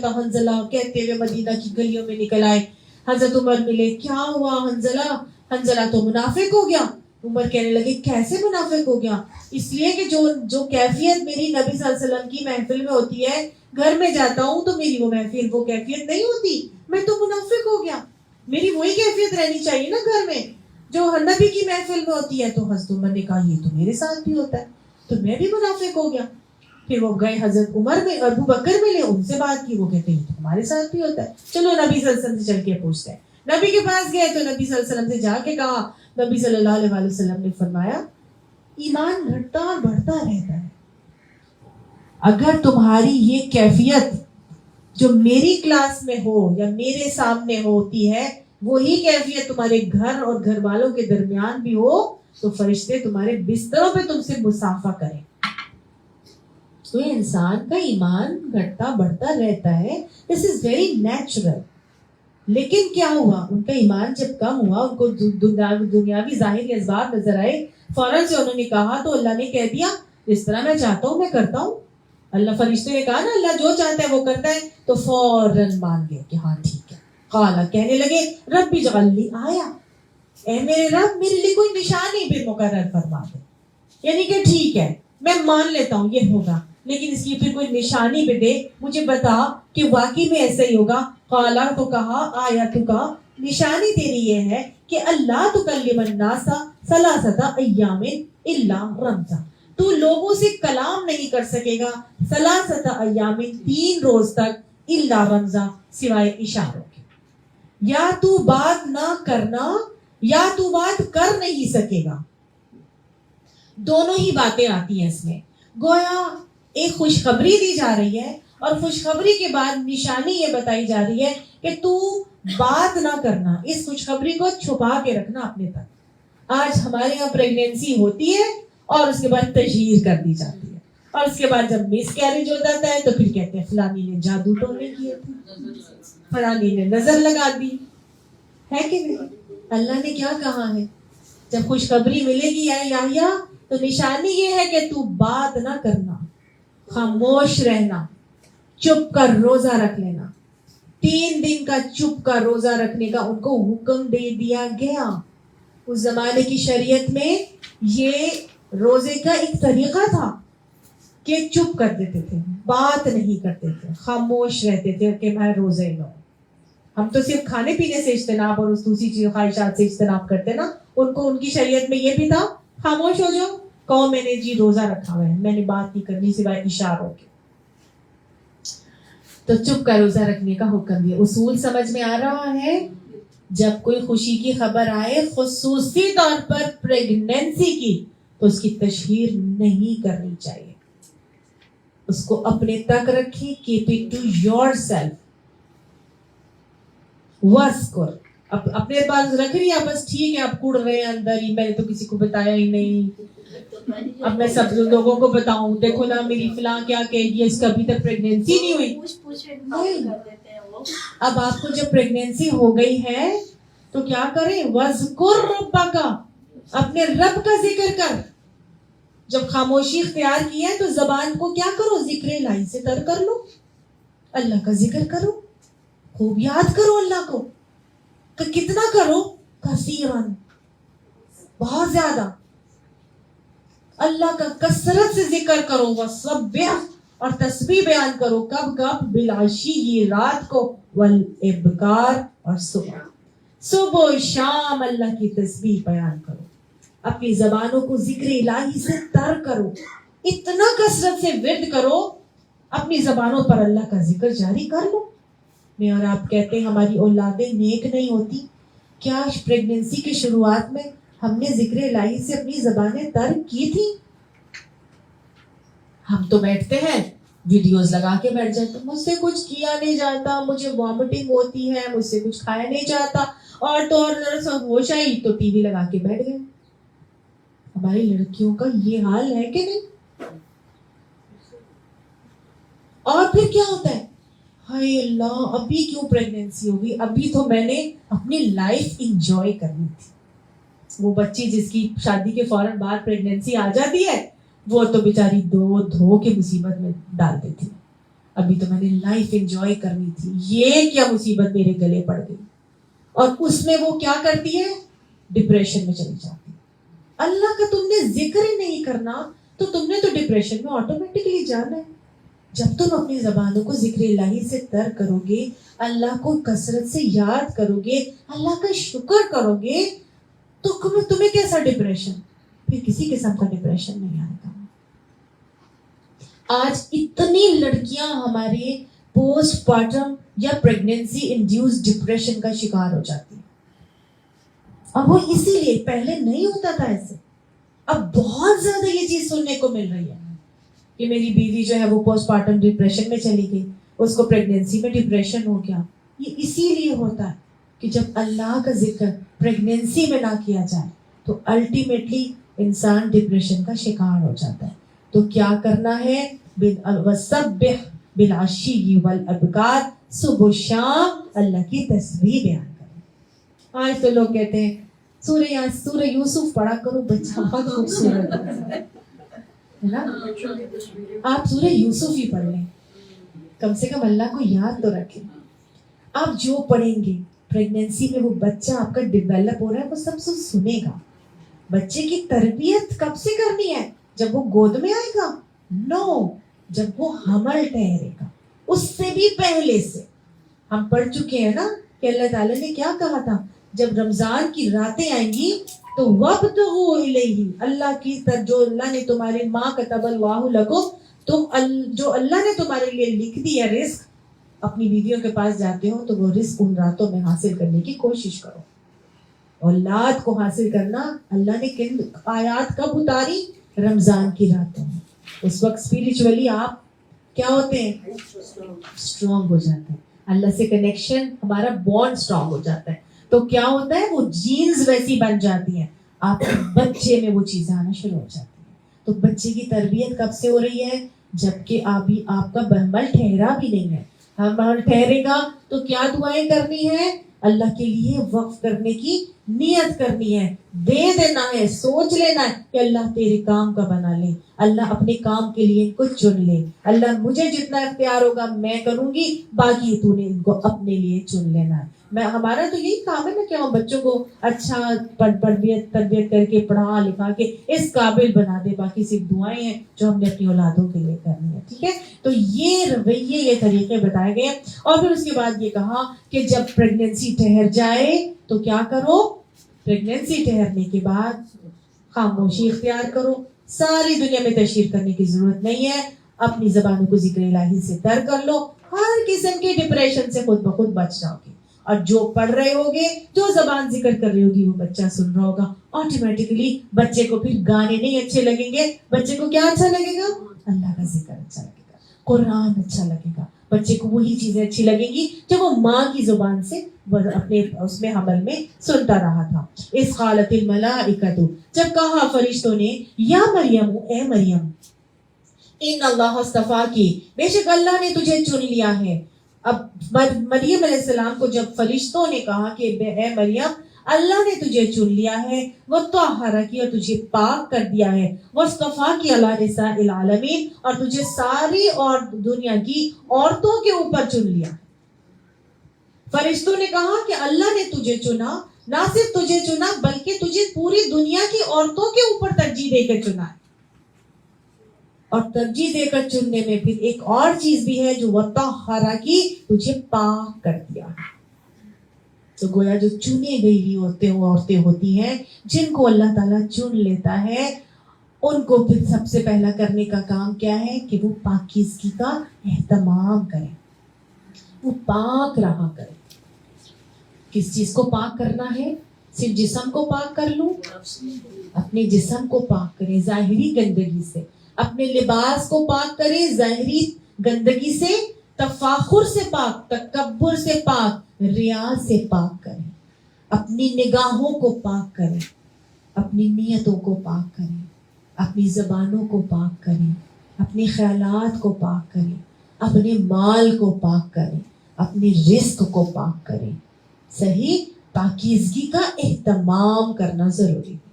حنزلہ کہتے ہوئے مدینہ کی گلیوں میں نکل آئے. حضرت عمر ملے, کیا ہوا حنزلہ؟ حنزلہ تو منافق ہو گیا. عمر کہنے لگے کیسے منافق ہو گیا؟ اس لیے کہ جو کیفیت میری نبی صلی اللہ علیہ وسلم کی محفل میں ہوتی ہے, گھر میں جاتا ہوں تو میری وہ محفل وہ کیفیت نہیں ہوتی, میں تو منافق ہو گیا. میری وہی کیفیت رہنی چاہیے نا گھر میں جو نبی کی محفل میں ہوتی ہے. تو حضرت عمر نے کہا یہ تو میرے ساتھ بھی ہوتا ہے, تو میں بھی منافق ہو گیا. پھر وہ گئے حضرت عمر میں, ابو بکر ملے, ان سے بات کی. وہ کہتے ہیں تو ہمارے ساتھ بھی ہوتا ہے, چلو نبی صلی اللہ علیہ وسلم سے چل کے پوچھتے ہیں. نبی کے پاس گئے تو نبی صلی اللہ علیہ وسلم سے جا کے کہا. نبی صلی اللہ علیہ وسلم نے فرمایا ایمان گھٹتا اور بڑھتا رہتا ہے. اگر تمہاری یہ کیفیت جو میری کلاس میں ہو یا میرے سامنے ہوتی ہے وہی کیفیت تمہارے گھر اور گھر والوں کے درمیان بھی ہو تو فرشتے تمہارے بستروں پہ تم سے مصافحہ کریں. تو انسان کا ایمان گھٹتا بڑھتا رہتا ہے. دس از ویری نیچرل. لیکن کیا ہوا, ان کا ایمان جب کم ہوا, ان کو دنیاوی ظاہری اسباب نظر آئے, فوراً سے انہوں نے کہا, تو اللہ نے کہہ دیا جس طرح میں چاہتا ہوں میں کرتا ہوں. اللہ فرشتے نے کہا نا اللہ جو چاہتا ہے وہ کرتا ہے, تو فوراً مان گئے کہ ہاں ٹھیک ہے. قالا کہنے لگے رب اجعل لی آیا, اے میرے رب میرے لیے کوئی نشانی بھی مقرر فرما دے, یعنی کہ ٹھیک ہے میں مان لیتا ہوں یہ ہوگا, لیکن اس کی پھر کوئی نشانی بھی دے, مجھے بتا کہ واقعی میں ایسا ہی ہوگا. قالا تو کہا آیاتک کا نشانی تیری یہ ہے کہ اللہ تکلم الناس ثلاثۃ ایام الا رمزا, تو لوگوں سے کلام نہیں کر سکے گا ثلاثۃ ایام 3 روز تک الا رمزا سوائے اشاروں کے. یا تو بات نہ کرنا یا تو بات کر نہیں سکے گا, دونوں ہی باتیں آتی ہیں اس میں. گویا ایک خوشخبری دی جا رہی ہے اور خوشخبری کے بعد نشانی یہ بتائی جا رہی ہے کہ تو بات نہ کرنا, اس خوشخبری کو چھپا کے رکھنا اپنے تک. آج ہمارے یہاں پریگنینسی ہوتی ہے اور اس کے بعد تشہیر کر دی جاتی ہے, اور اس کے بعد جب مس کیریج ہو جاتا ہے تو پھر کہتے ہیں فلانی نے جادو ٹونے کیے تھے, فلانی نے نظر لگا دی ہے کہ نہیں. اللہ نے کیا کہا ہے, جب خوشخبری ملے گی یا یحییٰ تو نشانی یہ ہے کہ تو بات نہ کرنا, خاموش رہنا, چپ کر روزہ رکھ لینا. 3 دن کا چپ کا روزہ رکھنے کا ان کو حکم دے دیا گیا. اس زمانے کی شریعت میں یہ روزے کا ایک طریقہ تھا کہ چپ کر دیتے تھے, بات نہیں کرتے تھے, خاموش رہتے تھے کہ میں روزے میں ہوں. ہم تو صرف کھانے پینے سے اجتناب اور اس دوسری چیز خواہشات سے اجتناب کرتے نا, ان کو ان کی شریعت میں یہ بھی تھا خاموش ہو جاؤ, کہو میں نے جی روزہ رکھا ہوا ہے, میں نے بات نہیں کرنی سوائے اشاروں کے. تو چپ کا روزہ رکھنے کا حکم دیا. اصول سمجھ میں آ رہا ہے, جب کوئی خوشی کی خبر آئے خصوصی طور پر پریگنینسی کی تو اس کی تشہیر نہیں کرنی چاہیے, اس کو اپنے تک رکھیں, keep it to yourself. وَاذْكُرْ اپنے پاس رکھ رہی ہے, بس ٹھیک ہے آپ کڑ رہے ہیں اندر ہی, میں نے تو کسی کو بتایا ہی نہیں, اب میں سب لوگوں کو بتاؤں دیکھو نا میری فلاں کیا کہہ گی, اس کا ابھی تک پریگنینسی نہیں ہوئی. اب آپ کو جب پریگنینسی ہو گئی ہے تو کیا کریں, وَاذْكُرْ رَبَّكَ اپنے رب کا ذکر کر. جب خاموشی اختیار کی ہے تو زبان کو کیا کرو, ذکر الہی سے تر کر لو, اللہ کا ذکر کرو, خوب یاد کرو اللہ کو. کتنا کرو, کثیراً بہت زیادہ, اللہ کا کثرت سے ذکر کرو. وَسَبِّحْ اور تسبیح بیان کرو, کب کب, بالعشی یہ رات کو, والابکار اور صبح, صبح و شام اللہ کی تسبیح بیان کرو. اپنی زبانوں کو ذکر الہی سے تر کرو, اتنا کثرت سے ورد کرو, اپنی زبانوں پر اللہ کا ذکر جاری کر لو. میں اور آپ کہتے ہیں ہماری اولادیں نیک نہیں ہوتی, کیا پریگنینسی کی شروعات میں ہم نے ذکر الہی سے اپنی زبانیں تر کی تھی؟ ہم تو بیٹھتے ہیں ویڈیوز لگا کے بیٹھ جاتے, مجھ سے کچھ کیا نہیں جاتا, مجھے وامٹنگ ہوتی ہے, مجھ سے کچھ کھایا نہیں جاتا, اور تو اور ذرا سا ہوش آئی تو ٹی وی لگا کے بیٹھ گئے. ہماری لڑکیوں کا یہ حال ہے کہ نہیں؟ اور پھر کیا ہوتا ہے, ہائے اللہ ابھی کیوں پریگنینسی ہوگی, ابھی تو میں نے اپنی لائف انجوائے کرنی تھی. وہ بچی جس کی شادی کے فوراً بعد پریگنینسی آ جاتی ہے وہ تو بیچاری دھو کے مصیبت میں ڈال دیتی ہے, ابھی تو میں نے لائف انجوائے کرنی تھی, یہ کیا مصیبت میرے گلے پڑ گئی. اور اس میں وہ کیا کرتی ہے, ڈپریشن میں چلی جاتی ہے. اللہ کا تم نے ذکر ہی نہیں کرنا تو تم نے تو ڈپریشن میں آٹومیٹکلی جانا ہے. جب تم اپنی زبانوں کو ذکر الہی سے تر کرو گے, اللہ کو کثرت سے یاد کرو گے, اللہ کا شکر کرو گے, تو تمہیں کیسا ڈپریشن, پھر کسی قسم کا ڈپریشن نہیں آئے گا. آج اتنی لڑکیاں ہمارے پوسٹ پارٹم یا پریگنینسی انڈیوس ڈپریشن کا شکار ہو جاتی ہیں. اب وہ اسی لیے, پہلے نہیں ہوتا تھا ایسے, اب بہت زیادہ یہ چیز سننے کو مل رہی ہے کہ میری بیوی جو ہے وہ پوسٹ پارٹم ڈپریشن میں چلی گئی, اس کو پریگنینسی میں ڈپریشن ہو گیا. یہ اسی لیے ہوتا ہے کہ جب اللہ کا ذکر پریگنینسی میں نہ کیا جائے تو الٹیمیٹلی انسان ڈپریشن کا شکار ہو جاتا ہے. تو کیا کرنا ہے, وَسَبِّحْ بِالْعَشِيِّ وَالْأَبْكَارِ, صبح شام اللہ کی تسبیح بیان کریں. آج تو لوگ کہتے ہیں سورہ یوسف پڑھا کرو, بچہ بہت خوبصورت ہے. ہے نا. آپ سورہ یوسف ہی پڑھ لیں, کم سے کم اللہ کو یاد تو رکھیں. آپ جو پڑھیں گے پریگنینسی میں, وہ بچہ آپ کا ڈیولپ ہو رہا ہے وہ سب سنے گا. بچے کی تربیت کب سے کرنی ہے؟ جب وہ گود میں آئے گا؟ نو, جب وہ حمل ٹھہرے گا, اس سے بھی پہلے سے. ہم پڑھ چکے ہیں نا کہ اللہ تعالیٰ نے کیا کہا تھا, جب رمضان کی راتیں آئیں گی تو وابتغوا الیہ, اللہ کی جو اللہ نے تمہارے ما کتب اللہ لکم, جو اللہ نے تمہارے لیے لکھ دیا رزق, اپنی بیویوں کے پاس جاتے ہو تو وہ رزق ان راتوں میں حاصل کرنے کی کوشش کرو. اولاد کو حاصل کرنا اللہ نے کن آیات کب اتاری؟ رمضان کی راتوں میں. اس وقت اسپرچولی آپ کیا ہوتے ہیں؟ اسٹرانگ ہو جاتے ہیں. اللہ سے کنیکشن, ہمارا بانڈ اسٹرانگ ہو جاتا ہے. تو کیا ہوتا ہے, وہ جینز ویسی بن جاتی ہیں, آپ کے بچے میں وہ چیزیں آنا شروع ہو جاتی ہیں. تو بچے کی تربیت کب سے ہو رہی ہے؟ جبکہ آپ کا حمل ٹھہرا بھی نہیں ہے. حمل ٹھہرے گا تو کیا دعائیں کرنی ہے؟ اللہ کے لیے وقف کرنے کی نیت کرنی ہے, دے دینا ہے, سوچ لینا ہے کہ اللہ تیرے کام کا بنا لے, اللہ اپنے کام کے لیے ان کو چن لے, اللہ مجھے جتنا اختیار ہوگا میں کروں گی, باقی تو نے ان کو اپنے لیے چن لینا ہے. ہمارا تو یہی کام ہے نا کہ ہم بچوں کو اچھا تربیت کر کے پڑھا لکھا کے اس قابل بنا دے, باقی صرف دعائیں ہیں جو ہم نے اپنی اولادوں کے لیے کرنی ہے. ٹھیک ہے, تو یہ رویے, یہ طریقے بتائے گئے. اور پھر اس کے بعد یہ کہا کہ جب پریگنینسی ٹھہر جائے تو کیا کرو؟ پریگنینسی ٹھہرنے کے بعد خاموشی اختیار کرو. ساری دنیا میں تشہیر کرنے کی ضرورت نہیں ہے, اپنی زبانوں کو ذکر الہی سے تر کر لو, ہر قسم کے ڈپریشن سے خود بخود بچ جاؤ گے. اور جو پڑھ رہے ہوگے, جو زبان ذکر کر رہی ہوگی, وہ بچہ سن رہا ہوگا, آٹومیٹکلی بچے کو پھر گانے نہیں اچھے لگیں گے, بچے کو کیا اچھا لگے گا؟ اللہ کا ذکر اچھا لگے گا, قرآن اچھا لگے گا. بچے کو وہی چیزیں اچھی لگیں گی جو وہ ماں کی زبان سے اپنے اس میں حمل میں سنتا رہا تھا. اس قالت الملائکۃ, جب کہا فرشتوں نے, یا مریم, اے مریم, ان اللہ اصطفاکی, بے شک اللہ نے تجھے چن لیا ہے. اب مریم علیہ السلام کو جب فرشتوں نے کہا کہ اے مریم, اللہ نے تجھے چن لیا ہے, وہ طہرکی, اور تجھے پاک کر دیا ہے, واصطفاکی علی نساء العالمین, اور تجھے ساری اور دنیا کی عورتوں کے اوپر چن لیا. فرشتوں نے کہا کہ اللہ نے تجھے چنا, نہ صرف تجھے چنا بلکہ تجھے پوری دنیا کی عورتوں کے اوپر ترجیح دے کر چنا ہے. اور ترجیح دے کر چننے میں پھر ایک اور چیز بھی ہے, جو وطہرکی, تجھے پاک کر دیا. تو گویا جو چنے گئی عورتیں ہوتی ہیں, جن کو اللہ تعالیٰ چن لیتا ہے, ان کو پھر سب سے پہلا کرنے کا کام کیا ہے کہ وہ پاکیزگی کا اہتمام کریں, وہ پاک رہا کریں. کس چیز کو پاک کرنا ہے؟ صرف جسم کو پاک کر لوں؟ اپنے جسم کو پاک کریں ظاہری گندگی سے, اپنے لباس کو پاک کریں ظاہری گندگی سے, تفاخر سے پاک, تکبر سے پاک, ریا سے پاک کریں. اپنی نگاہوں کو پاک کریں, اپنی نیتوں کو پاک کریں, اپنی زبانوں کو پاک کریں, اپنے خیالات کو پاک کریں, اپنے مال کو پاک کریں, اپنے رزق کو پاک کریں. صحیح پاکیزگی کا اہتمام کرنا ضروری ہے.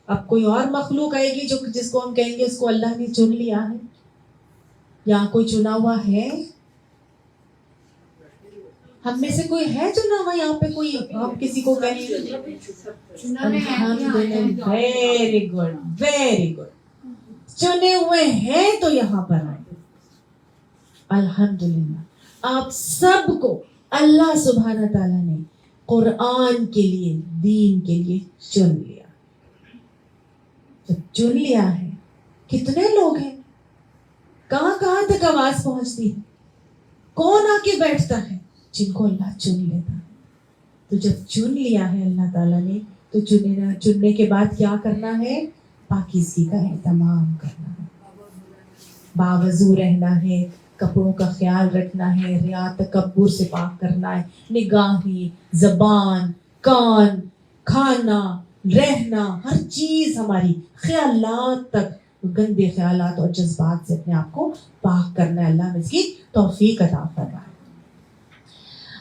اب کوئی اور مخلوق آئے گی جس کو ہم کہیں گے اس کو اللہ نے چن لیا ہے, یا کوئی چنا ہوا ہے؟ ہم میں سے کوئی ہے چنا ہوا یہاں پہ؟ کوئی ہم کسی کو کہیں؟ ویری گڈ, ویری گڈ, چنے ہوئے ہیں تو یہاں پر آئے. الحمدللہ آپ سب کو اللہ سبحانہ تعالیٰ نے قرآن کے لیے, دین کے لیے چن لیا. چن لیا ہے, کتنے لوگ ہیں, کہاں کہاں تک آواز پہنچتی ہے, کون آ کے بیٹھتا ہے؟ جن کو اللہ چن لیتا ہے. تو جب چن لیا ہے اللہ تعالیٰ نے, تو چننے کے بعد کیا کرنا ہے؟ پاکیزگی کا اہتمام کرنا ہے, باوضو رہنا ہے, کپڑوں کا خیال رکھنا ہے, ریا تکبر سے پاک کرنا ہے, نگاہیں, زبان, کان, کھانا, رہنا, ہر چیز ہماری, خیالات تک گندے خیالات اور جذبات سے اپنے آپ کو پاک کرنا ہے. اللہ میں اس کی توفیق عطا فرمائے.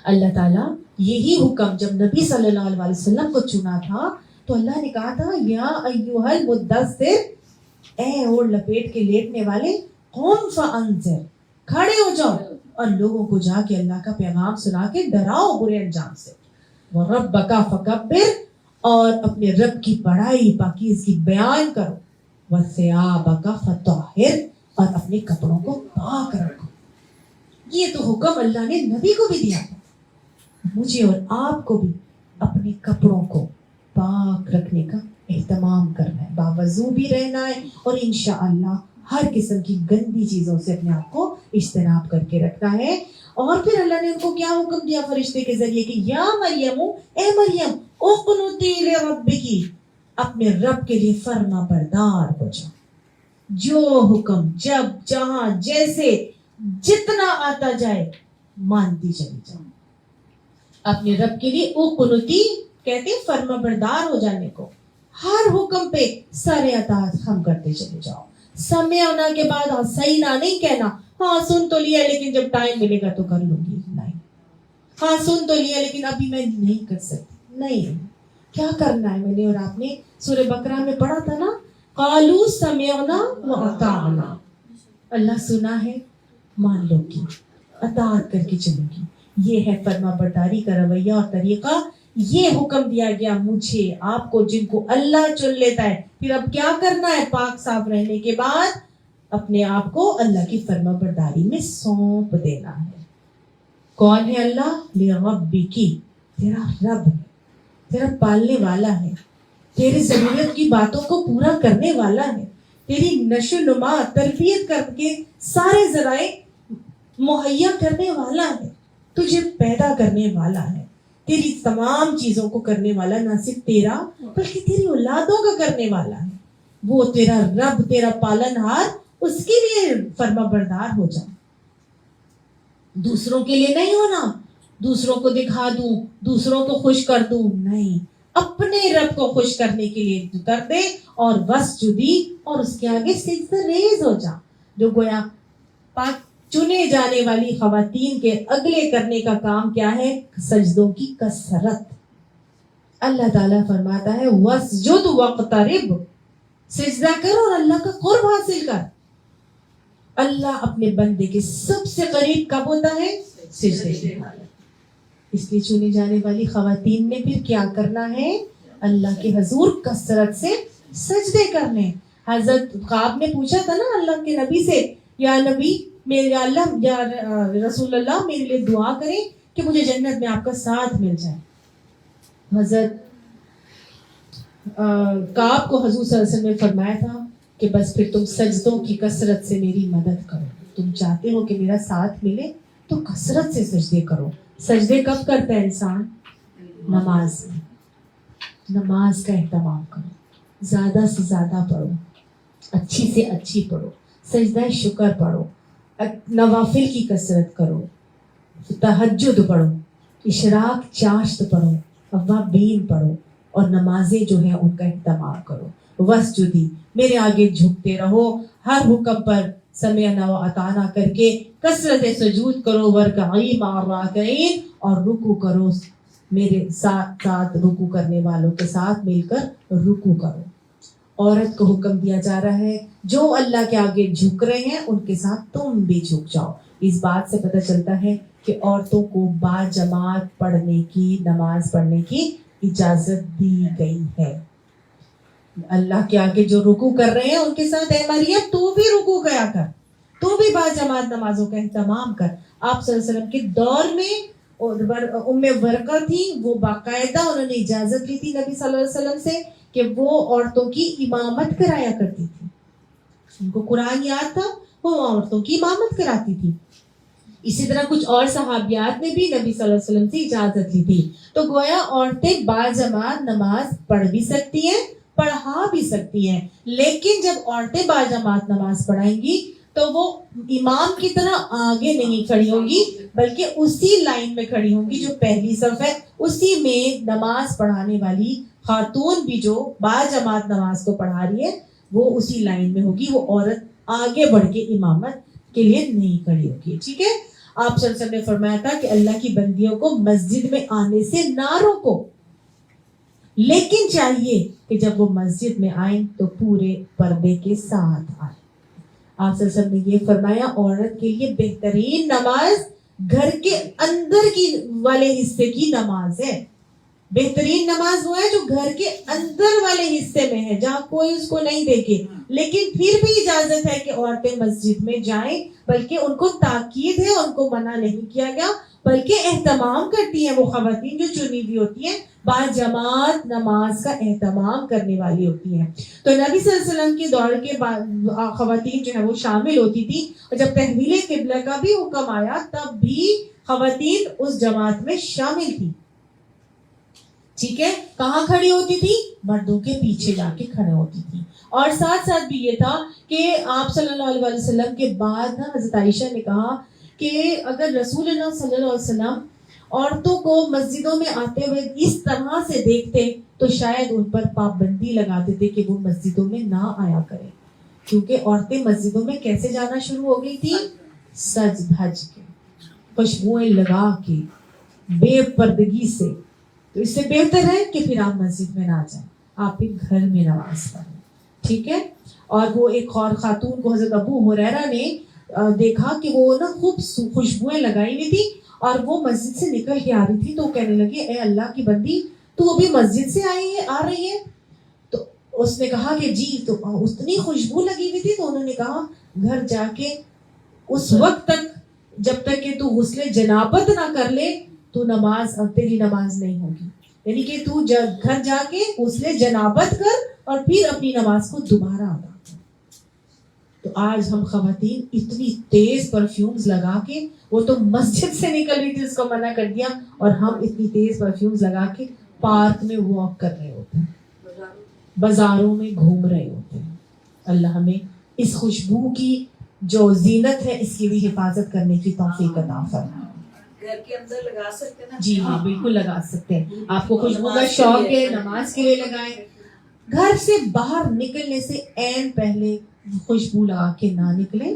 اللہ تعالیٰ یہی حکم جب نبی صلی اللہ علیہ وسلم کو چنا تھا تو اللہ نے کہا تھا, یا ایھا المدثر, اے اوڑ لپیٹ کے لیٹنے والے قوم فانذر، کھڑے ہو جاؤ اور لوگوں کو جا کے اللہ کا پیغام سنا کے ڈراؤ برے انجام سے. وَرَبَّكَ فَكَبِّرْ، اور اپنے رب کی بڑائی پاکیزگی بیان کرو. وَثِيَابَكَ فَطَهِّرْ، اور اپنے کپڑوں کو پاک رکھو. یہ تو حکم اللہ نے نبی کو بھی دیا تھا، مجھے اور آپ کو بھی اپنے کپڑوں کو پاک رکھنے کا اہتمام کرنا ہے، باوضو بھی رہنا ہے، اور انشاءاللہ ہر قسم کی گندی چیزوں سے اپنے آپ کو اجتناب کر کے رکھنا ہے. اور پھر اللہ نے ان کو کیا حکم دیا فرشتے کے ذریعے کہ یا مریم، اے مریم اقنتی لربکی، اپنے رب کے لیے فرما بردار ہو جاؤ. جو حکم جب جہاں جیسے جتنا آتا جائے مانتی چلی جاؤ. اپنے رب کے لیے اقنتی کہتے ہیں فرما بردار ہو جانے کو. ہر حکم پہ سارے اطاعت ہم کرتے چلے جاؤ. سمعنا کے بعد سینا نہیں کہنا، ہاں سن تو لیا لیکن جب ٹائم ملے گا تو کر لوں گی. نہیں، ہاں سن تو لیا لیکن ابھی میں نہیں کر سکتی. نہیں، کیا کرنا ہے؟ میں نے اور آپ نے سورہ بقرہ میں پڑھا تھا نا، قالوا سمعنا واطعنا. اللہ سنا ہے، مان لو گی، اطاعت کر کے چلو گی. یہ ہے فرما برداری کا رویہ اور طریقہ. یہ حکم دیا گیا مجھے آپ کو، جن کو اللہ چن لیتا ہے. پھر اب کیا کرنا ہے؟ پاک صاف رہنے کے بعد اپنے آپ کو اللہ کی فرما برداری میں سونپ دینا ہے. کون ہے اللہ؟ لربکی، تیرا رب ہے، تیرا پالنے والا ہے، تیری ضرورت کی باتوں کو پورا کرنے والا ہے، تیری نشو و نما تربیت کر کے سارے ذرائع مہیا کرنے والا ہے، تجھے پیدا کرنے والا ہے، تیری تمام چیزوں کو کرنے والا نہ صرف تیرا بلکہ تیری اولادوں کا کرنے والا ہے. وہ تیرا رب، تیرا پالنہار، اس کے لیے فرما بردار ہو جا. دوسروں کے لیے نہیں ہونا، دوسروں کو دکھا دوں، دوسروں کو خوش کر دوں، نہیں، اپنے رب کو خوش کرنے کے لیے کر دے. اور وسجدی، اور اس کے آگے سجدہ ریز ہو جا. جو گویا پاک چنے جانے والی خواتین کے اگلے کرنے کا کام کیا ہے؟ سجدوں کی کثرت. اللہ تعالیٰ فرماتا ہے وَاسْجُدْ وَاقْتَرِبْ، سجدہ کر اور اللہ کا قرب حاصل کر. اللہ اپنے بندے کے سب سے قریب کب ہوتا ہے؟ سجدے کی حالت. اس لیے چنے جانے والی خواتین نے پھر کیا کرنا ہے؟ اللہ کے حضور کثرت سے سجدے کرنے. حضرت خواب نے پوچھا تھا نا اللہ کے نبی سے، یا نبی میرے اللہ، یا رسول اللہ میرے لیے دعا کریں کہ مجھے جنت میں آپ کا ساتھ مل جائے. حضرت کعب کو حضور صلی اللہ علیہ وسلم نے فرمایا تھا کہ بس پھر تم سجدوں کی کثرت سے میری مدد کرو. تم چاہتے ہو کہ میرا ساتھ ملے تو کثرت سے سجدے کرو. سجدے کب کرتا ہے انسان؟ نماز میں. نماز کا اہتمام کرو، زیادہ سے زیادہ پڑھو، اچھی سے اچھی پڑھو، سجدہ شکر پڑھو، نوافل کی کثرت کرو، تہجد پڑھو، اشراق چاشت پڑھو، اوابین پڑھو، اور نمازیں جو ہیں ان کا اہتمام کرو. وسجدی، میرے آگے جھکتے رہو، ہر حکم پر سمعنا و اطعنا کر کے کثرت سجود کرو. ورکعی مع الراکعین، اور رکوع کرو، میرے ساتھ ساتھ رکوع کرنے والوں کے ساتھ مل کر رکوع کرو. عورت کو حکم دیا جا رہا ہے جو اللہ کے آگے جھک رہے ہیں ان کے ساتھ تم بھی جھک جاؤ. اس بات سے پتہ چلتا ہے کہ عورتوں کو با جماعت پڑھنے کی، نماز پڑھنے کی اجازت دی گئی ہے. اللہ کے آگے جو رکوع کر رہے ہیں ان کے ساتھ اے مریم تو بھی رکوع کیا کر، تو بھی با جماعت نمازوں کا اہتمام کر. آپ صلی اللہ علیہ وسلم کے دور میں ام ورقہ تھی، وہ باقاعدہ انہوں نے اجازت لی تھی نبی صلی اللہ علیہ وسلم سے کہ وہ عورتوں کی امامت کرایا کرتی تھی. ان کو قرآن یاد تھا، وہ عورتوں کی امامت کراتی تھی. اسی طرح کچھ اور صحابیات نے بھی نبی صلی اللہ علیہ وسلم سے اجازت لی تھی. تو گویا عورتیں باجماعت نماز پڑھ بھی سکتی ہیں، پڑھا بھی سکتی ہیں. لیکن جب عورتیں باجماعت نماز پڑھائیں گی تو وہ امام کی طرح آگے نہیں کھڑی ہوں گی، بلکہ اسی لائن میں کھڑی ہوں گی جو پہلی صف ہے. اسی میں نماز پڑھانے والی خاتون بھی جو باجماعت نماز کو پڑھا رہی ہے وہ اسی لائن میں ہوگی. وہ عورت آگے بڑھ کے امامت کے لیے نہیں کھڑی ہوگی. ٹھیک ہے. آپ صلی اللہ علیہ وسلم نے فرمایا تھا کہ اللہ کی بندیوں کو مسجد میں آنے سے نہ روکو. لیکن چاہیے کہ جب وہ مسجد میں آئیں تو پورے پردے کے ساتھ آئیں. آپ صلی اللہ علیہ وسلم نے یہ فرمایا عورت کے لیے بہترین نماز گھر کے اندر کی والے حصے کی نماز ہے. بہترین نماز وہ ہے جو گھر کے اندر والے حصے میں ہے, جہاں کوئی اس کو نہیں دیکھے. لیکن پھر بھی اجازت ہے کہ عورتیں مسجد میں جائیں, بلکہ ان کو تاکید ہے, ان کو منع نہیں کیا گیا, بلکہ اہتمام کرتی ہیں وہ خواتین جو چنی ہوئی ہوتی ہیں, با جماعت نماز کا اہتمام کرنے والی ہوتی ہیں. تو نبی صلی اللہ علیہ وسلم کے دور کے خواتین جو ہے وہ شامل ہوتی تھی, اور جب تحویل قبلہ کا بھی حکم آیا تب بھی خواتین اس جماعت میں شامل تھی. ٹھیک ہے, کہاں کھڑی ہوتی تھی؟ مردوں کے پیچھے جا کے کھڑے ہوتی تھی. اور ساتھ ساتھ بھی یہ تھا کہ آپ صلی اللہ علیہ وسلم کے بعد حضرت عائشہ نے کہا کہ اگر رسول اللہ صلی اللہ علیہ وسلم عورتوں کو مسجدوں میں آتے ہوئے اس طرح سے دیکھتے تو شاید ان پر پابندی لگا دیتے کہ وہ مسجدوں میں نہ آیا کریں, کیونکہ عورتیں مسجدوں میں کیسے جانا شروع ہو گئی تھی؟ سج دھج کے, خوشبوئیں لگا کے, بے پردگی سے. تو اس سے بہتر ہے کہ پھر آپ مسجد میں نہ جائیں, آپ پھر گھر میں نماز پڑھیں. ٹھیک ہے. اور وہ ایک اور خاتون کو حضرت ابو ہریرہ نے دیکھا کہ وہ نا خوب خوشبوئیں لگائی ہوئی تھی اور وہ مسجد سے نکل کے آ رہی تھی. تو کہنے لگے اے اللہ کی بندی, تو ابھی مسجد سے آ رہی ہے؟ تو اس نے کہا کہ جی, تو اتنی خوشبو لگی ہوئی تھی. تو انہوں نے کہا گھر جا کے اس وقت تک جب تک کہ تو غسل جنابت نہ کر لے تو تیری نماز نہیں ہوگی. یعنی کہ تو گھر جا کے غسل جنابت کر اور پھر اپنی نماز کو دوبارہ ادا کر. تو آج ہم خواتین اتنی تیز پرفیومز لگا کے, وہ تو مسجد سے نکل رہی تھی اس کو منع کر دیا, اور ہم اتنی تیز پرفیومز لگا کے پارک میں واک کر رہے ہوتے ہیں, بازاروں میں گھوم رہے ہوتے ہیں. اللہ ہمیں اس خوشبو کی جو زینت ہے اس کی بھی حفاظت کرنے کی توفیق عطا فرمائے. گھر کے اندر لگا سکتے ہیں نا؟ جی ہاں بالکل لگا سکتے ہیں. آپ کو خوشبو کا شوق ہے, نماز کے لیے لگائیں. گھر سے باہر نکلنے سے عین پہلے خوشبو لگا کے نہ نکلیں,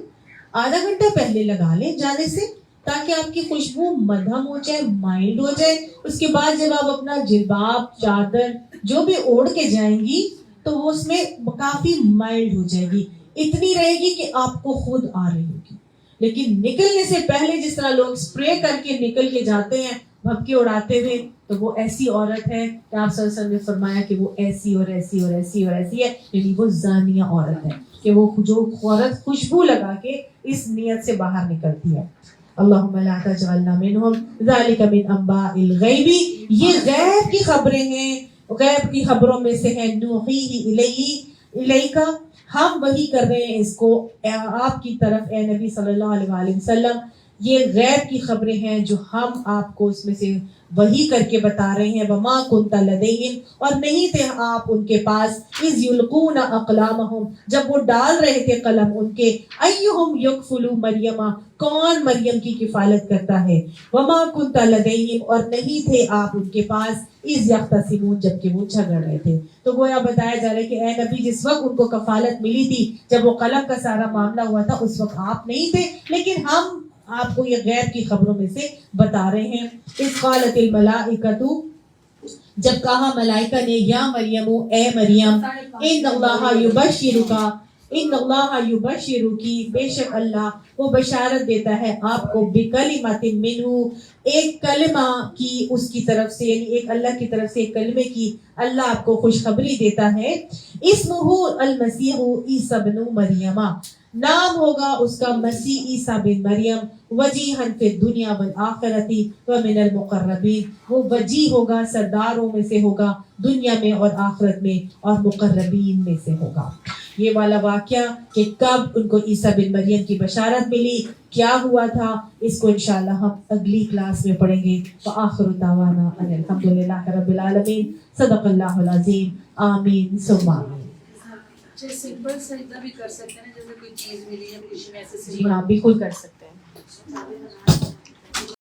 آدھا گھنٹہ پہلے لگا لیں جانے سے, تاکہ آپ کی خوشبو مدھم ہو جائے, مائلڈ ہو جائے. اس کے بعد جب آپ اپنا جلباب چادر جو بھی اوڑھ کے جائیں گی تو وہ اس میں کافی مائلڈ ہو جائے گی, اتنی رہے گی کہ آپ کو خود آ رہی ہوگی. لیکن نکلنے سے پہلے جس طرح لوگ اسپرے کر کے نکل کے جاتے ہیں بھپکے اڑاتے ہوئے, تو وہ ایسی عورت ہے کہ آپ صلی اللہ علیہ وسلم نے فرمایا کہ وہ ایسی اور ایسی اور ایسی اور ایسی ہے, یعنی وہ زانیہ عورت ہے, کہ وہ جو عورت خوشبو لگا کے اس نیت سے باہر نکلتی ہے. اللہم لا تجعلنا منہم ذالک من انباء الغیب, یہ غیب کی خبریں ہیں, غیب کی خبروں میں سے ہے نوحیہ الیکا, ہم وحی کر رہے ہیں اس کو آپ کی طرف اے نبی صلی اللہ علیہ وآلہ وسلم. یہ غیب کی خبریں ہیں جو ہم آپ کو اس میں سے وحی کر کے بتا رہے ہیں. وما کنت لدیہم, اور نہیں تھے آپ ان کے پاس, اذ یلقون اقلامہم, جب وہ ڈال رہے تھے قلم ان کے, ایہم یکفل مریم, کون مریم کی کفالت کرتا ہے. وما کنت لدیہم, اور نہیں تھے آپ ان کے پاس, اذ یختصمون, جبکہ وہ جھگڑ رہے تھے. تو گویا بتایا جا رہا ہے کہ اے نبی جس وقت ان کو کفالت ملی تھی, جب وہ قلم کا سارا معاملہ ہوا تھا, اس وقت آپ نہیں تھے, لیکن ہم آپ کو یہ غیب کی خبروں میں سے بتا رہے ہیں. اذ قالت الملائکۃ, جب کہا ملائکہ نے, یا مریم, اے مریم, ان اللہ یبشرک, ان اللہ یبشرکی, بے شک اللہ وہ بشارت دیتا ہے آپ کو, بکلمۃ منہ, ایک کلمہ کی اس کی طرف سے, یعنی ایک اللہ کی طرف سے ایک کلمے کی اللہ آپ کو خوشخبری دیتا ہے. اسمہ المسیح عیسی بن مریم, نام ہوگا اس کا مسیح عیسیٰ بن مریم, وجیہا فی الدنیا والآخرۃ ومن المقربین, وہ وجیح ہوگا, سرداروں میں سے ہوگا دنیا میں اور آخرت میں, اور مقربین میں سے ہوگا. یہ والا واقعہ کہ کب ان کو عیسیٰ بن مریم کی بشارت ملی, کیا ہوا تھا, اس کو انشاءاللہ ہم اگلی کلاس میں پڑھیں گے. وآخر دعوانا ان الحمدللہ رب العالمین. صدق اللہ العظیم. آمین ثم آمین. سمپل سجدہ بھی کر سکتے ہیں, جیسے کوئی چیز ملی ہے خوشی میں ایسے. جی ہاں بالکل کر سکتے ہیں.